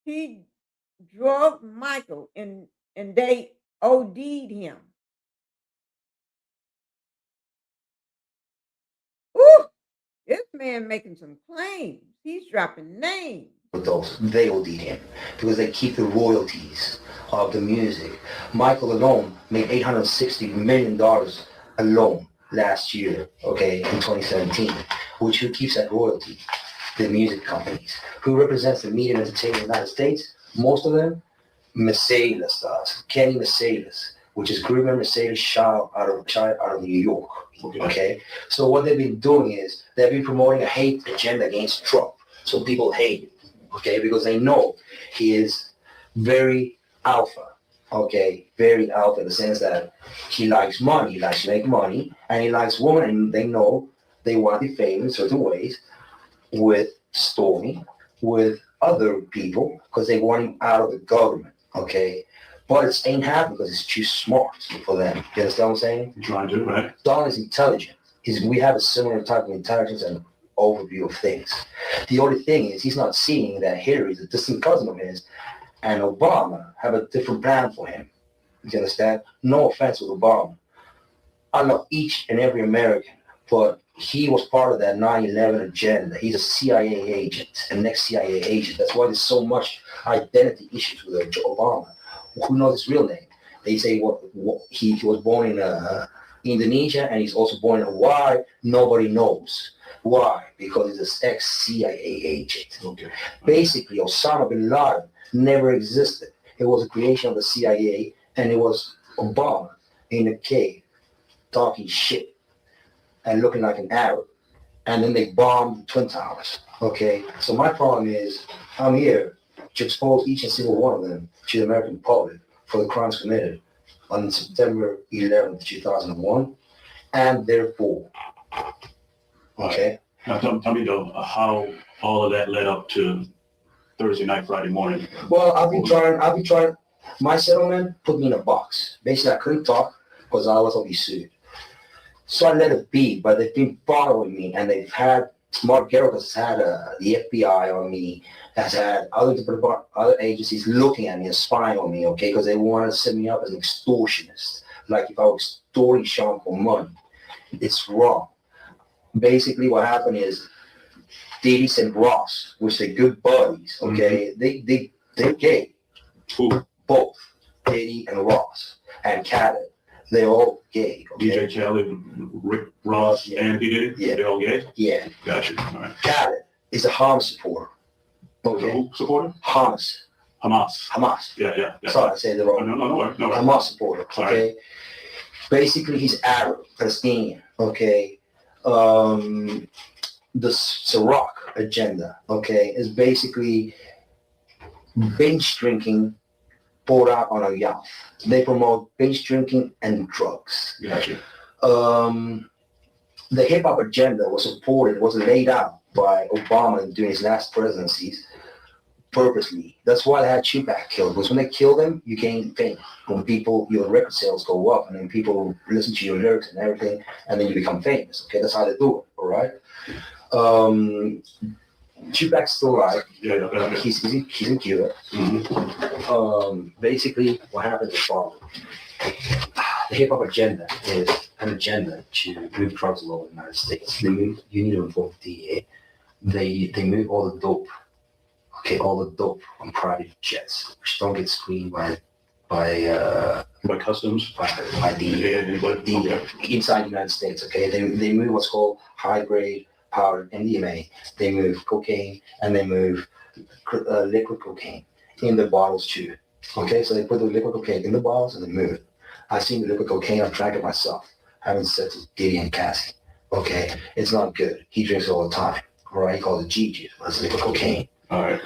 S2: he drugged Michael and they OD'd him. Ooh, this man making some claims. He's dropping names.
S20: overdose. They OD'd him because they keep the royalties of the music. Michael alone made $860 million alone last year, okay, in 2017, which who keeps that royalty? The music companies. Who represents the media and entertainment in the United States? Most of them, Mercedes does. Kenny Mercedes, which is Gruber Mercedes child out of New York. Okay, so what they've been doing is they've been promoting a hate agenda against Trump. So people hate him, okay, because they know he is very alpha. Okay, very alpha in the sense that he likes money, he likes to make money, and he likes women, and they know they want to be famous in certain ways with Stormy, with other people, because they want him out of the government, okay? But it ain't happening because it's too smart for them. You understand what I'm saying?
S21: You're trying to, right?
S20: Don is intelligent. We have a similar type of intelligence and overview of things. The only thing is he's not seeing that Hillary is a distant cousin of his and Obama have a different plan for him. You understand? No offense with Obama. I love each and every American, but he was part of that 9/11 agenda. He's a CIA agent, an ex-CIA agent. That's why there's so much identity issues with Obama. Who knows his real name? They say he was born in Indonesia and he's also born in Hawaii. Nobody knows. Why? Because he's an ex-CIA agent. Okay. Basically, Osama bin Laden never existed. It was a creation of the CIA, and it was Obama in a cave talking shit and looking like an Arab. And then they bombed the Twin Towers. Okay? So my problem is I'm here to expose each and single one of them to the American public for the crimes committed on September 11th, 2001, and therefore. Okay?
S21: Now tell me though how all of that led up to Thursday night, Friday morning.
S20: Well, I've been trying. My settlement put me in a box. Basically, I couldn't talk because I was already sued. So I let it be, but they've been following me, and they've had, Mark Geragos has had the FBI on me, has had other agencies looking at me and spying on me, okay, because they want to set me up as an extortionist, like if I was extorting Sean for money. It's wrong. Basically, what happened is Diddy and Ross, which are good buddies. Okay, they're gay.
S21: Who?
S20: Both Diddy and Ross and Khaled. They're all gay. Okay?
S21: DJ Khaled, Rick Ross, and P. Diddy?
S20: Yeah.
S21: They're all gay?
S20: Yeah.
S21: Gotcha. All right.
S20: Khaled is a Hamas supporter. Okay.
S21: Who supporter?
S20: Hamas.
S21: Hamas. Yeah.
S20: Sorry, I said the wrong.
S21: No.
S20: Hamas supporter. Okay.
S21: Right.
S20: Basically, he's Arab, Palestinian. Okay. The Ciroc agenda. Okay, is basically binge drinking poured out on a yacht. They promote binge drinking and drugs.
S21: Gotcha.
S20: The hip hop agenda was laid out by Obama during his last presidencies purposely. That's why they had Tupac killed. Because when they kill them, you gain fame. When your record sales go up, and then people listen to your lyrics and everything, and then you become famous. Okay, that's how they do it. All right. Tupac's still alive.
S21: Yeah.
S20: He's in Cuba. Basically, what happens is following. The hip hop agenda is an agenda to move drugs all over the United States. You need to involve DEA. They move all the dope. Okay, all the dope on private jets, which don't get screened by
S21: customs,
S20: by the inside the United States. Okay, they move what's called high grade powder MDMA. They move cocaine and they move liquid cocaine in the bottles too. Okay, so they put the liquid cocaine in the bottles and they move it. I've seen the liquid cocaine. I've drank it myself. Having sex with Diddy and Cassie. Okay, it's not good. He drinks it all the time. All right, he calls it Gigi. That's liquid cocaine.
S21: All right.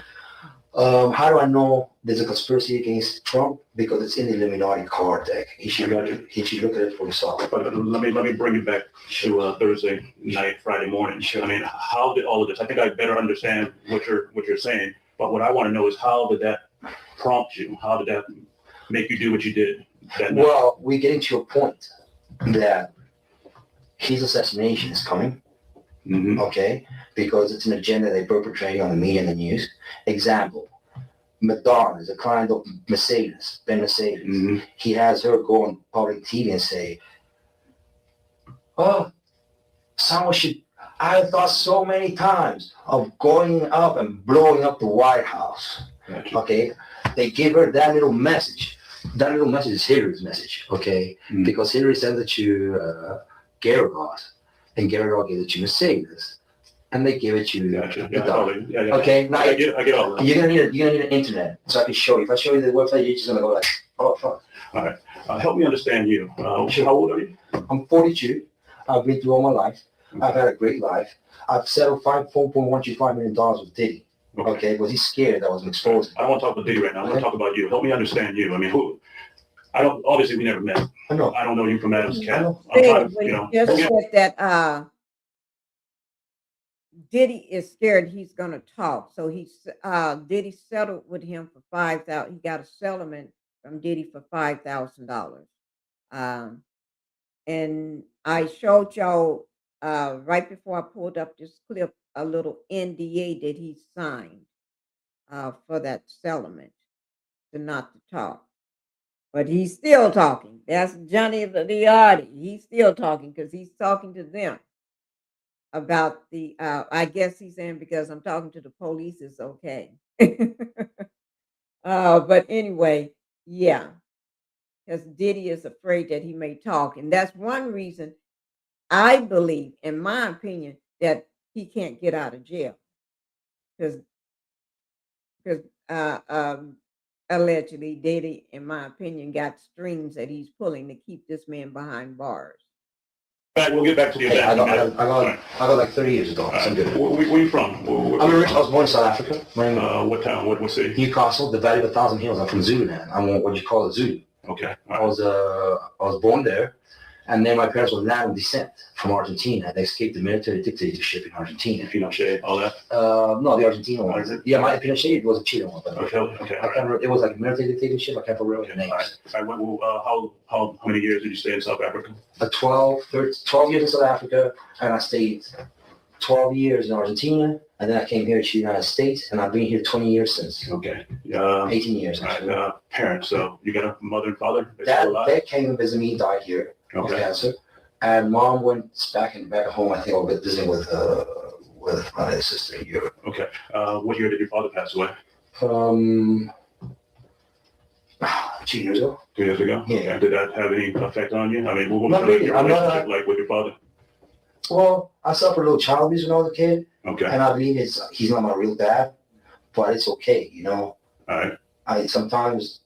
S20: How do I know there's a conspiracy against Trump? Because it's in the Illuminati card deck. He should look at it for himself.
S21: But let me bring it back to Thursday night, Friday morning.
S20: Sure.
S21: I mean, how did all of this? I think I better understand what you're saying. But what I want to know is how did that prompt you? How did that make you do what you did that night?
S20: Well, we're getting to a point that his assassination is coming. Okay, because it's an agenda they're perpetrating on the media and the news. Example, Madonna is a client of Mercedes, Ben Mercedes. He has her go on public TV and say, "Oh, someone should." I thought so many times of going up and blowing up the White House.
S21: Gotcha.
S20: Okay, they give her that little message. That little message is Hillary's message. Okay, because Hillary sent it to Gary Ross. And Gary Ross gave it to Mercedes, and they give it to
S21: Gotcha.
S20: the dog. Okay, now
S21: I get all that.
S20: you're gonna need an internet, so I can show you. If I show you the website, you're just gonna go like, "Oh fuck."
S21: All right. Help me understand you. How old are you?
S20: I'm 42. I've been through all my life. I've had a great life. I've settled $4.125 million with Diddy. Okay, because he's scared that I was exposed.
S21: I don't want to talk about Diddy right now. I want to talk about you. Help me understand you. I mean, who? I don't. Obviously, we never met.
S20: I know.
S21: I don't know you from Adam's Cat.
S2: Just said that Diddy is scared he's gonna talk, so Diddy settled with him for $5,000. He got a settlement from Diddy for $5,000. And I showed y'all right before I pulled up this clip a little NDA that he signed for that settlement to not to talk. But he's still talking. That's Johnny the Oddi. He's still talking because he's talking to them about the, I guess he's saying because I'm talking to the police, it's okay. But anyway, yeah, because Diddy is afraid that he may talk. And that's one reason I believe, in my opinion, that he can't get out of jail. Because allegedly, Diddy, in my opinion, got strings that he's pulling to keep this man behind bars.
S21: We'll get back to the
S20: Hey, I
S21: event.
S20: got like 30 years ago. So I'm good.
S21: Where are you from?
S20: I was born in South Africa.
S21: What town? What city?
S20: Newcastle, the Valley of 1,000 Hills. I'm from Zululand. I'm what you call a Zulu.
S21: Okay.
S20: I was born there, and then my parents were Latin descent from Argentina. They escaped the military dictatorship in Argentina.
S21: Pinochet, all that?
S20: No, the Argentina one. Yeah, my Pinochet was a Chilean one. But
S21: Okay.
S20: I can't remember, it was like a military dictatorship. I can't remember the names.
S21: All right. How many years did you stay in South Africa?
S20: 12 years in South Africa, and I stayed 12 years in Argentina, and then I came here to the United States, and I've been here 20 years since.
S21: Okay.
S20: 18 years.
S21: Parents, so you got a mother and father?
S20: Dad came and visited me, died here of cancer, and mom went back home. I think I was visiting with with my sister in Europe.
S21: Okay. What year did your father pass away?
S20: 2 years ago.
S21: 2 years ago?
S20: Yeah.
S21: Okay. Did that have any effect on you? I mean, what was
S20: Not really.
S21: your
S20: I'm not,
S21: relationship like with your father?
S20: Well, I suffered a little child abuse when I was a kid.
S21: Okay.
S20: And I believe he's not my real dad, but it's okay, you know.
S21: All right.
S20: I sometimes,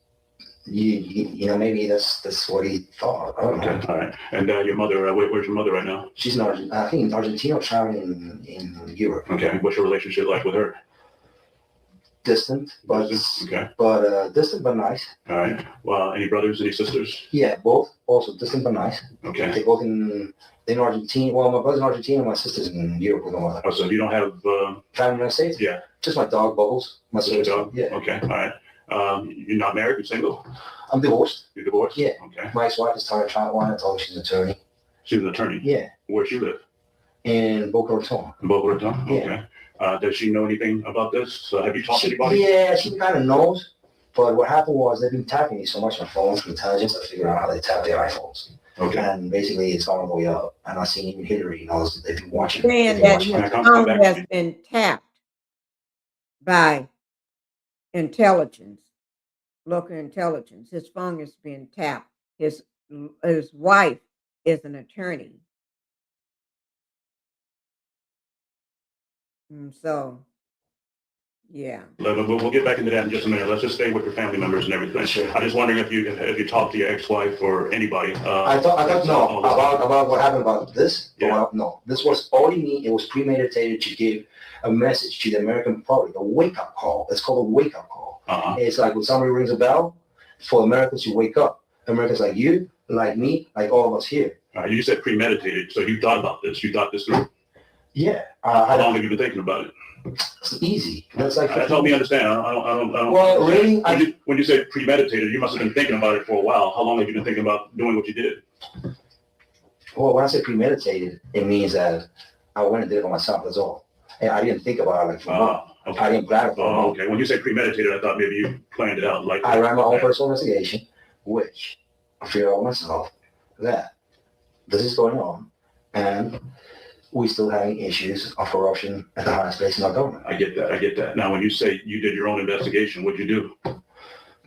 S20: you know, maybe that's what he thought. I don't know.
S21: Okay. All right. And your mother, where's your mother right now?
S20: She's in I think in Argentina, traveling in Europe.
S21: Okay. What's your relationship like with her?
S20: Distant, but distant but nice.
S21: All right. Well, any brothers, any sisters?
S20: Yeah, both. Also distant but nice.
S21: Okay.
S20: They both in Argentina. Well, my brother's in Argentina, my sister's in Europe with my mother.
S21: Oh, so you don't have
S20: family in the United States?
S21: Yeah.
S20: Just my dog Bubbles. My
S21: Just your
S20: sister.
S21: dog?
S20: Yeah.
S21: Okay. All right. You're not married? You're single?
S20: I'm divorced.
S21: You're divorced?
S20: Yeah.
S21: Okay.
S20: My ex-wife is tired of trying one. I told her she's an attorney.
S21: She's an attorney?
S20: Yeah.
S21: Where she live?
S20: In Boca Raton.
S21: In Boca Raton?
S20: Yeah.
S21: Okay. Does she know anything about this? Have you talked to anybody?
S20: Yeah, she kind of knows. But what happened was they've been tapping me so much on phones for intelligence. I figured out how they tap their iPhones.
S21: Okay.
S20: And basically, it's on the way up. And I seen even Hillary, you know, they've been watching.
S2: Saying
S20: they've been
S2: that
S20: watching.
S2: his phone has been tapped by intelligence, local intelligence. His phone has been tapped. His wife is an attorney. So, yeah.
S21: We'll get back into that in just a minute. Let's just stay with your family members and everything.
S20: Sure.
S21: I'm just wondering if you talked to your ex-wife or anybody.
S20: I thought no about what happened about this.
S21: Yeah.
S20: No, this was only me. It was premeditated to give a message to the American public, a wake-up call. It's called a wake-up call. It's like when somebody rings a bell for Americans to wake up. Americans like you, like me, like all of us here.
S21: You said premeditated, so you thought about this. You thought this through.
S20: Yeah.
S21: How long have you been thinking about it?
S20: It's easy. That's like
S21: help me understand. I don't.
S20: Well, really,
S21: when you say premeditated, you must have been thinking about it for a while. How long have you been thinking about doing what you did?
S20: Well, when I say premeditated, it means that I went and did it on myself. That's all. And I didn't think about it like for a month.
S21: Okay.
S20: I didn't plan it for a month.
S21: Okay. When you say premeditated, I thought maybe you planned it out. Like
S20: I ran my own personal investigation, which I figured out myself that this is going on, and we still having issues of corruption at the highest place in our government.
S21: I get that. Now, when you say you did your own investigation, what'd you do?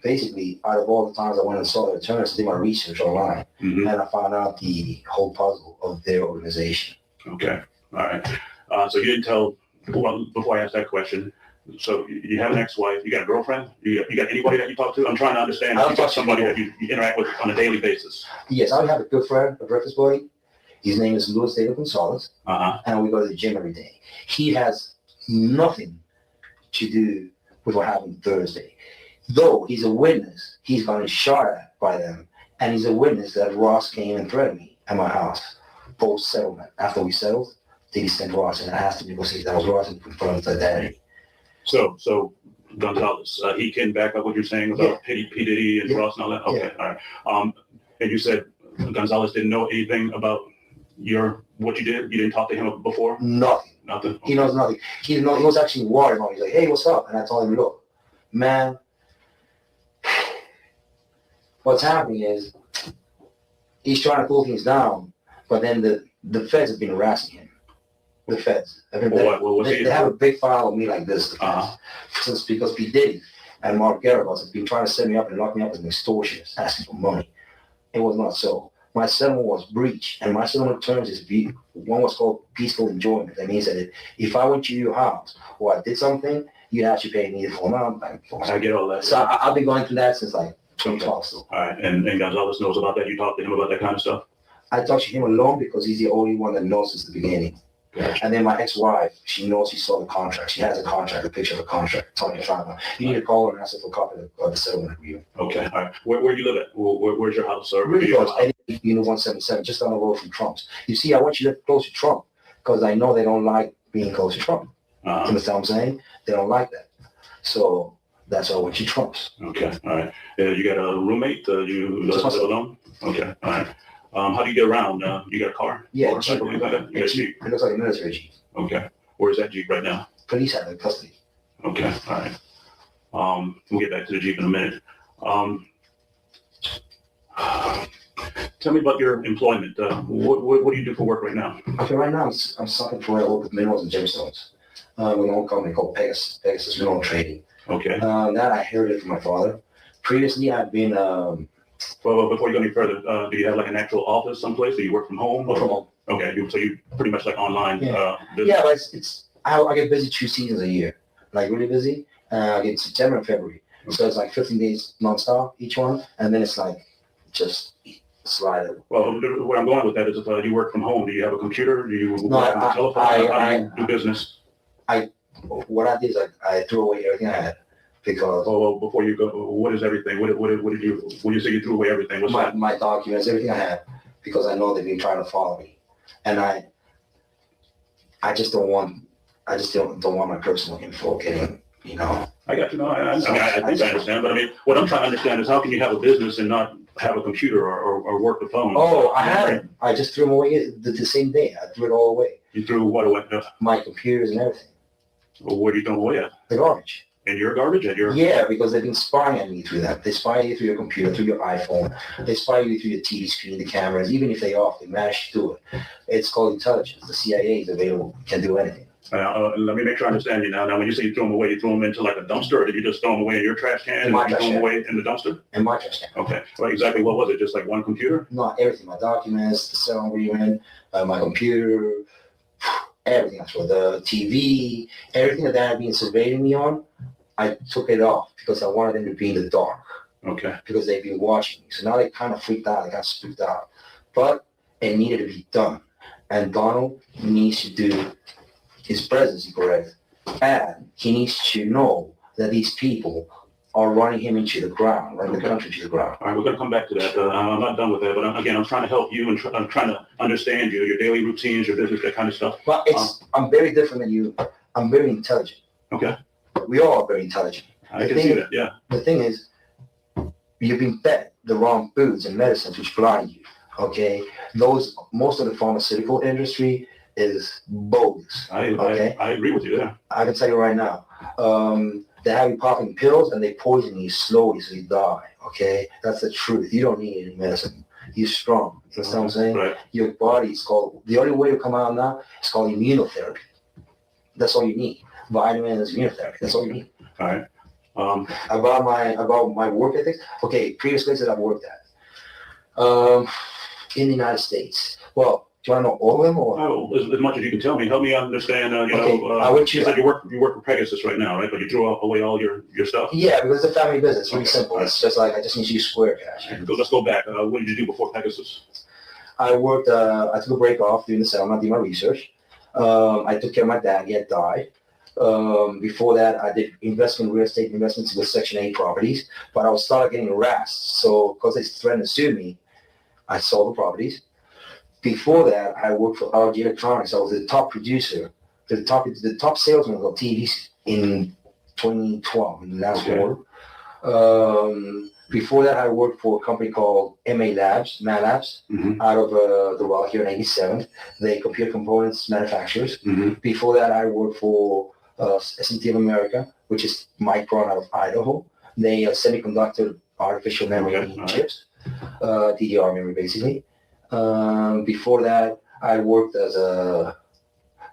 S20: Basically, out of all the times I went and saw the attorneys, I did my research online, and I found out the whole puzzle of their organization.
S21: Okay. All right. So you didn't tell, well, before I ask that question, so you have an ex-wife, you got a girlfriend, you got anybody that you talk to? I'm trying to understand if you got somebody that you interact with on a daily basis.
S20: Yes, I have a good friend, a breakfast buddy. His name is Luis David Gonzalez, and we go to the gym every day. He has nothing to do with what happened Thursday. Though he's a witness, he's gotten shot at by them, and he's a witness that Ross came and threatened me at my house post-settlement. After we settled, Diddy sent Ross, and I asked him to go see if that was Ross and confirm his identity.
S21: So Gonzalez, he can back up what you're saying about P. Diddy and Ross and all that? Okay, all right. And you said Gonzalez didn't know anything about what you did? You didn't talk to him before?
S20: Nothing. He knows nothing. He was actually worried about me. He's like, hey, what's up? And I told him, look, man, what's happening is he's trying to cool things down, but then the feds have been harassing him. The feds. They have a big file of me like this. Since because P. Diddy and Mark Garagos have been trying to set me up and lock me up as an extortionist, asking for money. It was not so. My settlement was breached, and my settlement terms is one was called peaceful enjoyment. That means that if I went to your house or I did something, you'd actually pay me the full amount.
S21: I get all that.
S20: So I've been going through that since like 2012. So.
S21: All right, and Gonzalez knows about that. You talked to him about that kind of stuff.
S20: I talked to him alone because he's the only one that knows since the beginning. And then my ex-wife, she knows she saw the contract. She has a contract, a picture of a contract. Tony Trama. You need to call her and ask her for a copy of the settlement agreement.
S21: Okay, all right. Where do you live at? Where's your house? Or
S20: really close. Unit 177, just down the road from Trump's. You see, I want you to live close to Trump because I know they don't like being close to Trump. You understand what I'm saying? They don't like that. So that's why I want you Trump's.
S21: Okay, all right. You got a roommate? You live alone? Okay, all right. How do you get around? You got a car?
S20: Yeah,
S21: Jeep. You got a Jeep.
S20: It looks like a military Jeep.
S21: Okay. Where's that Jeep right now?
S20: Police have it in custody.
S21: Okay, all right. We'll get back to the Jeep in a minute. Tell me about your employment. What do you do for work right now?
S20: Okay, right now I'm sucking for I work with minerals and gemstones. With an old company called Pegasus Mineral Trading.
S21: Okay.
S20: That I inherited from my father. Previously, I've been.
S21: Well, before you go any further, do you have like an actual office someplace? Do you work from home?
S20: From home.
S21: Okay, so you pretty much like online.
S20: Yeah,
S21: business?
S20: but I get busy 2 seasons a year, like really busy. I get September and February, so it's like 15 days nonstop each one, and then it's like just slide it.
S21: Well, where I'm going with that is if you work from home, do you have a computer? Do you work on the telephone? How do you do business?
S20: What I did is I threw away everything I had because.
S21: Well, before you go, what is everything? What did you? When you say you threw away everything, what's that?
S20: My documents, everything I had, because I know they've been trying to follow me, and I just don't want my personal info getting, you know.
S21: I got you. No, I think I understand, but I mean, what I'm trying to understand is how can you have a business and not have a computer or work the phone?
S20: Oh, I had it. I just threw them away the same day. I threw it all away.
S21: You threw what away?
S20: My computers and everything.
S21: Well, what are you throwing away at?
S20: The garbage.
S21: And your garbage?
S20: Yeah, because they've been spying on me through that. They spy you through your computer, through your iPhone. They spy you through your TV screen, the cameras. Even if they off, they manage to do it. It's called intelligence. The CIA is available, can do anything.
S21: Let me make sure I understand you now. Now, when you say you throw them away, you throw them into like a dumpster, or did you just throw them away in your trash can?
S20: In my
S21: and you
S20: trash
S21: throw them
S20: can.
S21: away in the dumpster?
S20: In my trash can.
S21: Okay. Well, exactly what was it? Just like one computer?
S20: Not everything. My documents, the cell agreement, my computer, everything. Actually, the TV, everything that had been surveilling me on, I took it off because I wanted them to be in the dark.
S21: Okay.
S20: Because they've been watching me. So now they kind of freaked out. They got spooked out. But it needed to be done. And Donald needs to do his presidency correct. And he needs to know that these people are running him into the ground, running the country to the ground.
S21: All right, we're going to come back to that. I'm not done with that, but again, I'm trying to help you and I'm trying to understand you, your daily routines, your business, that kind of stuff.
S20: But I'm very different than you. I'm very intelligent.
S21: Okay.
S20: We all are very intelligent.
S21: I can see that, yeah.
S20: The thing is, you've been fed the wrong foods and medicines which blind you, okay? Most of the pharmaceutical industry is bogus, okay?
S21: I agree with you there.
S20: I can tell you right now, they have you popping pills and they poison you slowly so you die, okay? That's the truth. You don't need any medicine. You're strong. You understand what I'm saying?
S21: Right.
S20: Your body is called, the only way to come out now is called immunotherapy. That's all you need. Vitamins, immunotherapy. That's all you need.
S21: All right.
S20: About my work ethics. Okay, previous places I've worked at. In the United States. Well, do you want to know all of them, or
S21: as much as you can tell me? Help me understand. You said you work for Pegasus right now, right? But you threw away all your stuff.
S20: Yeah, because it's a family business. It's really simple. It's just like I just need to use Square Cash.
S21: Let's go back. What did you do before Pegasus?
S20: I worked. I took a break off doing the settlement, did my research. I took care of my dad. He had died. Before that, I did real estate investments with Section 8 properties, but I was started getting harassed. So, because they threatened to sue me, I sold the properties. Before that, I worked for RG Electronics. I was the top producer, the top salesman of TVs in 2012, in the last quarter. Before that, I worked for a company called MA Labs, out of Doral here in 87. They computer components manufacturers. Before that, I worked for SMT of America, which is Micron out of Idaho. They semiconductor artificial memory chips, DDR memory basically. Before that, I worked as a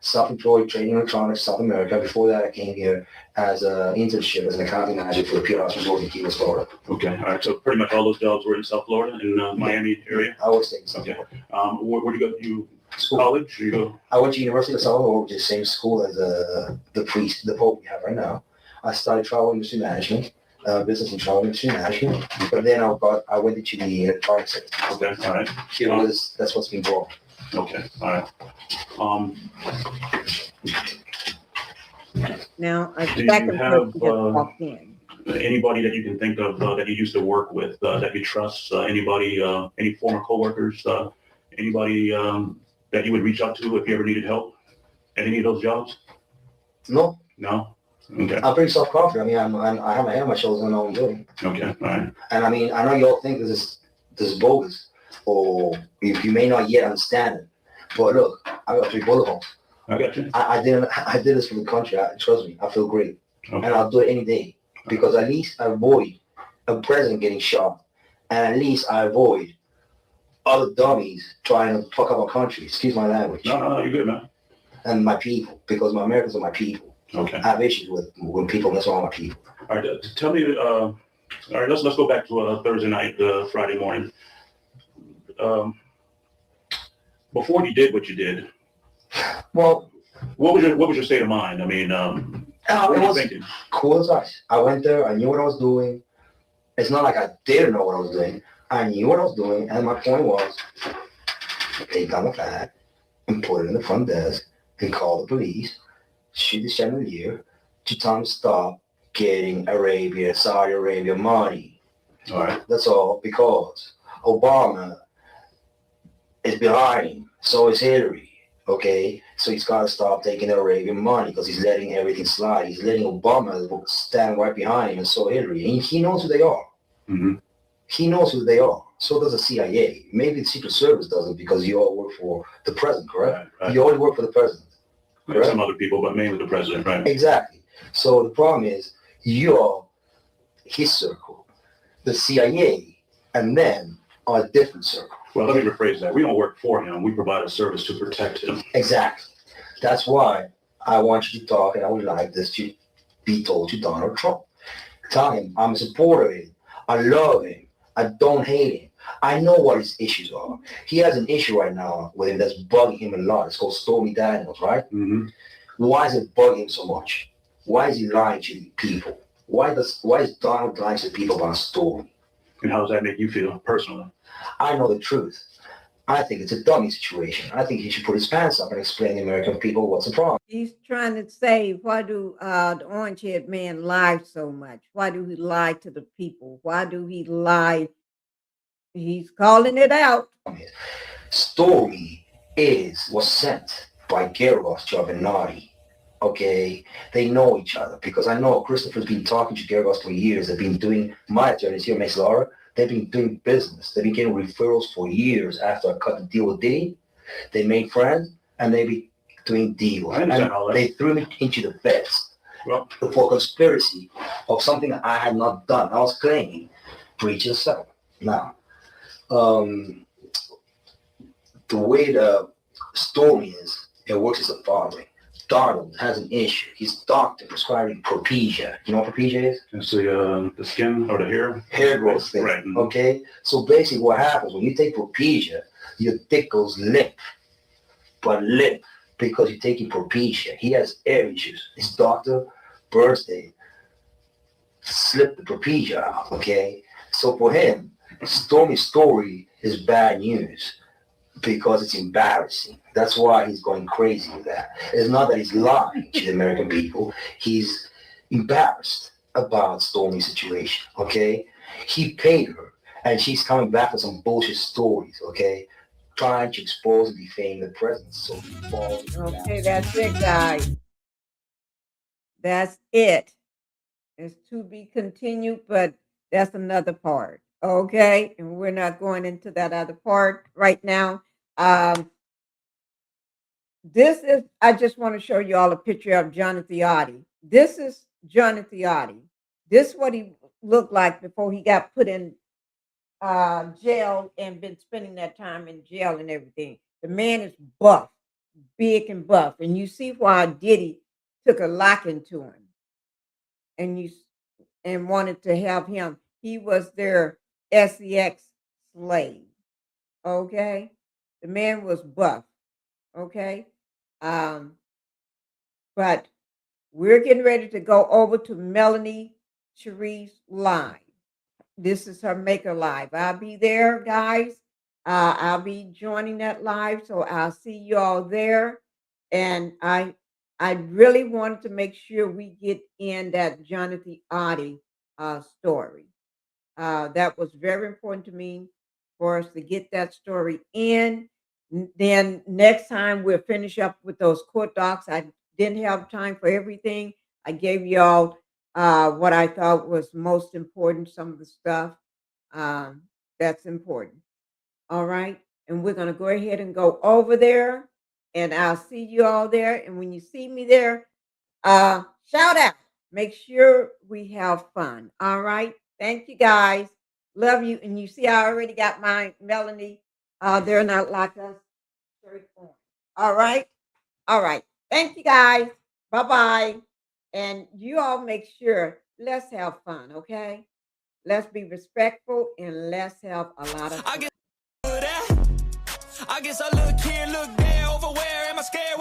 S20: self-employed trading electronics South America. Before that, I came here as an internship as an accounting manager for the Pier House Resort in Key West, Florida.
S21: Okay, all right. So pretty much all those jobs were in South Florida, in Miami area.
S20: I was staying.
S21: Okay. Where do you go? You college? You go?
S20: I went to University of Salvador, which is the same school as the Pope we have right now. I studied travel industry management, business and travel industry management. But then I went into the electronic sector.
S21: Okay, all right.
S20: That's what's been growing.
S21: Okay, all right.
S2: Now,
S21: Do you have anybody that you can think of that you used to work with that you trust? Anybody, any former coworkers? Anybody that you would reach out to if you ever needed help at any of those jobs?
S20: No.
S21: No. Okay.
S20: I'm pretty self-confident. I mean, I have my head on my shoulders and I know what I'm doing.
S21: Okay, all right.
S20: And I mean, I know you all think this is bogus, or you may not yet understand it. But look, I got 3 bullet holes.
S21: I got you.
S20: I did this for the country. Trust me, I feel great. Okay. And I'll do it any day because at least I avoid a president getting shot, and at least I avoid other dummies trying to fuck up our country. Excuse my language.
S21: No, you're good, man.
S20: And my people, because my Americans are my people.
S21: Okay.
S20: I have issues with when people mess around with my people.
S21: All right, tell me. All right, let's go back to Thursday night, Friday morning. Before you did what you did,
S20: well,
S21: what was your state of mind? I mean, what were you thinking?
S20: Cool as ice. I went there. I knew what I was doing. It's not like I didn't know what I was doing. I knew what I was doing, and my point was, take down the flag and put it in the front desk and call the police, shoot the chandelier to tell them to stop getting Saudi Arabia money.
S21: All right.
S20: That's all, because Obama is behind him. So is Hillary. Okay, so he's got to stop taking the Arabian money because he's letting everything slide. He's letting Obama stand right behind him, and so Hillary. And he knows who they are.
S21: Mm-hmm.
S20: He knows who they are. So does the CIA. Maybe the Secret Service doesn't because you all work for the president, correct?
S21: Right.
S20: You only work for the president.
S21: Correct? Some other people, but mainly the president, right?
S20: Exactly. So the problem is you're his circle, the CIA, and then are a different circle.
S21: Well, let me rephrase that. We don't work for him. We provide a service to protect him.
S20: Exactly. That's why I want you to talk, and I would like this to be told to Donald Trump. Tell him I'm a supporter of him. I love him. I don't hate him. I know what his issues are. He has an issue right now with him that's bugging him a lot. It's called Stormy Daniels, right?
S21: Mm-hmm.
S20: Why is it bugging him so much? Why is he lying to people? Why is Donald lying to people about Stormy?
S21: And how does that make you feel personally?
S20: I know the truth. I think it's a dummy situation. I think he should put his pants up and explain to the American people what's the problem.
S2: He's trying to say, why do the orange-haired man lie so much? Why do he lie to the people? Why do he lie? He's calling it out.
S20: Stormy was sent by Geragos Giovanni. Okay, they know each other because I know Christopher's been talking to Geragos for years. They've been doing, my attorneys here, Miss Laura, they've been doing business. They've been getting referrals for years after I cut the deal with Diddy. They made friends and they be doing deals. And they threw me into the feds for conspiracy of something I had not done. I was claiming breach of settlement. Now, the way the Stormy is, it works as the following. Donald has an issue. His doctor prescribing Propecia. You know what Propecia is?
S21: It's the skin or the hair?
S20: Hair growth thing.
S21: Right.
S20: Okay? So basically what happens when you take Propecia, your dick goes limp. But limp because you're taking Propecia. He has air issues. His doctor, birthday, slipped the Propecia out. Okay? So for him, Stormy's story is bad news because it's embarrassing. That's why he's going crazy with that. It's not that he's lying to the American people. He's embarrassed about Stormy's situation, okay? He paid her, and she's coming back with some bullshit stories, okay? Trying to expose and defame the president. So he falls into that.
S2: Okay, that's it, guys. That's it. It's to be continued, but that's another part, okay? And we're not going into that other part right now. This is, I just want to show you all a picture of Jonathan Oddi. This is Jonathan Oddi. This is what he looked like before he got put in jail and been spending that time in jail and everything. The man is buff, big and buff. And you see why Diddy took a liking to him and wanted to have him. He was their SEX slave. Okay? The man was buff. Okay? But we're getting ready to go over to Melanie Cherie's live. This is her Maker Live. I'll be there, guys. I'll be joining that live, so I'll see you all there. And I really wanted to make sure we get in that Jonathan Oddi story. That was very important to me for us to get that story in. Then next time we'll finish up with those court docs. I didn't have time for everything. I gave y'all what I thought was most important, some of the stuff that's important. All right. And we're going to go ahead and go over there, and I'll see you all there. And when you see me there, shout out. Make sure we have fun. All right. Thank you, guys. Love you. And you see, I already got my Melanie They're not like us. All right. All right. Thank you, guys. Bye-bye. And you all make sure, let's have fun, okay? Let's be respectful and let's have a lot of fun.
S1: I guess I look here, look there, over where am I scared?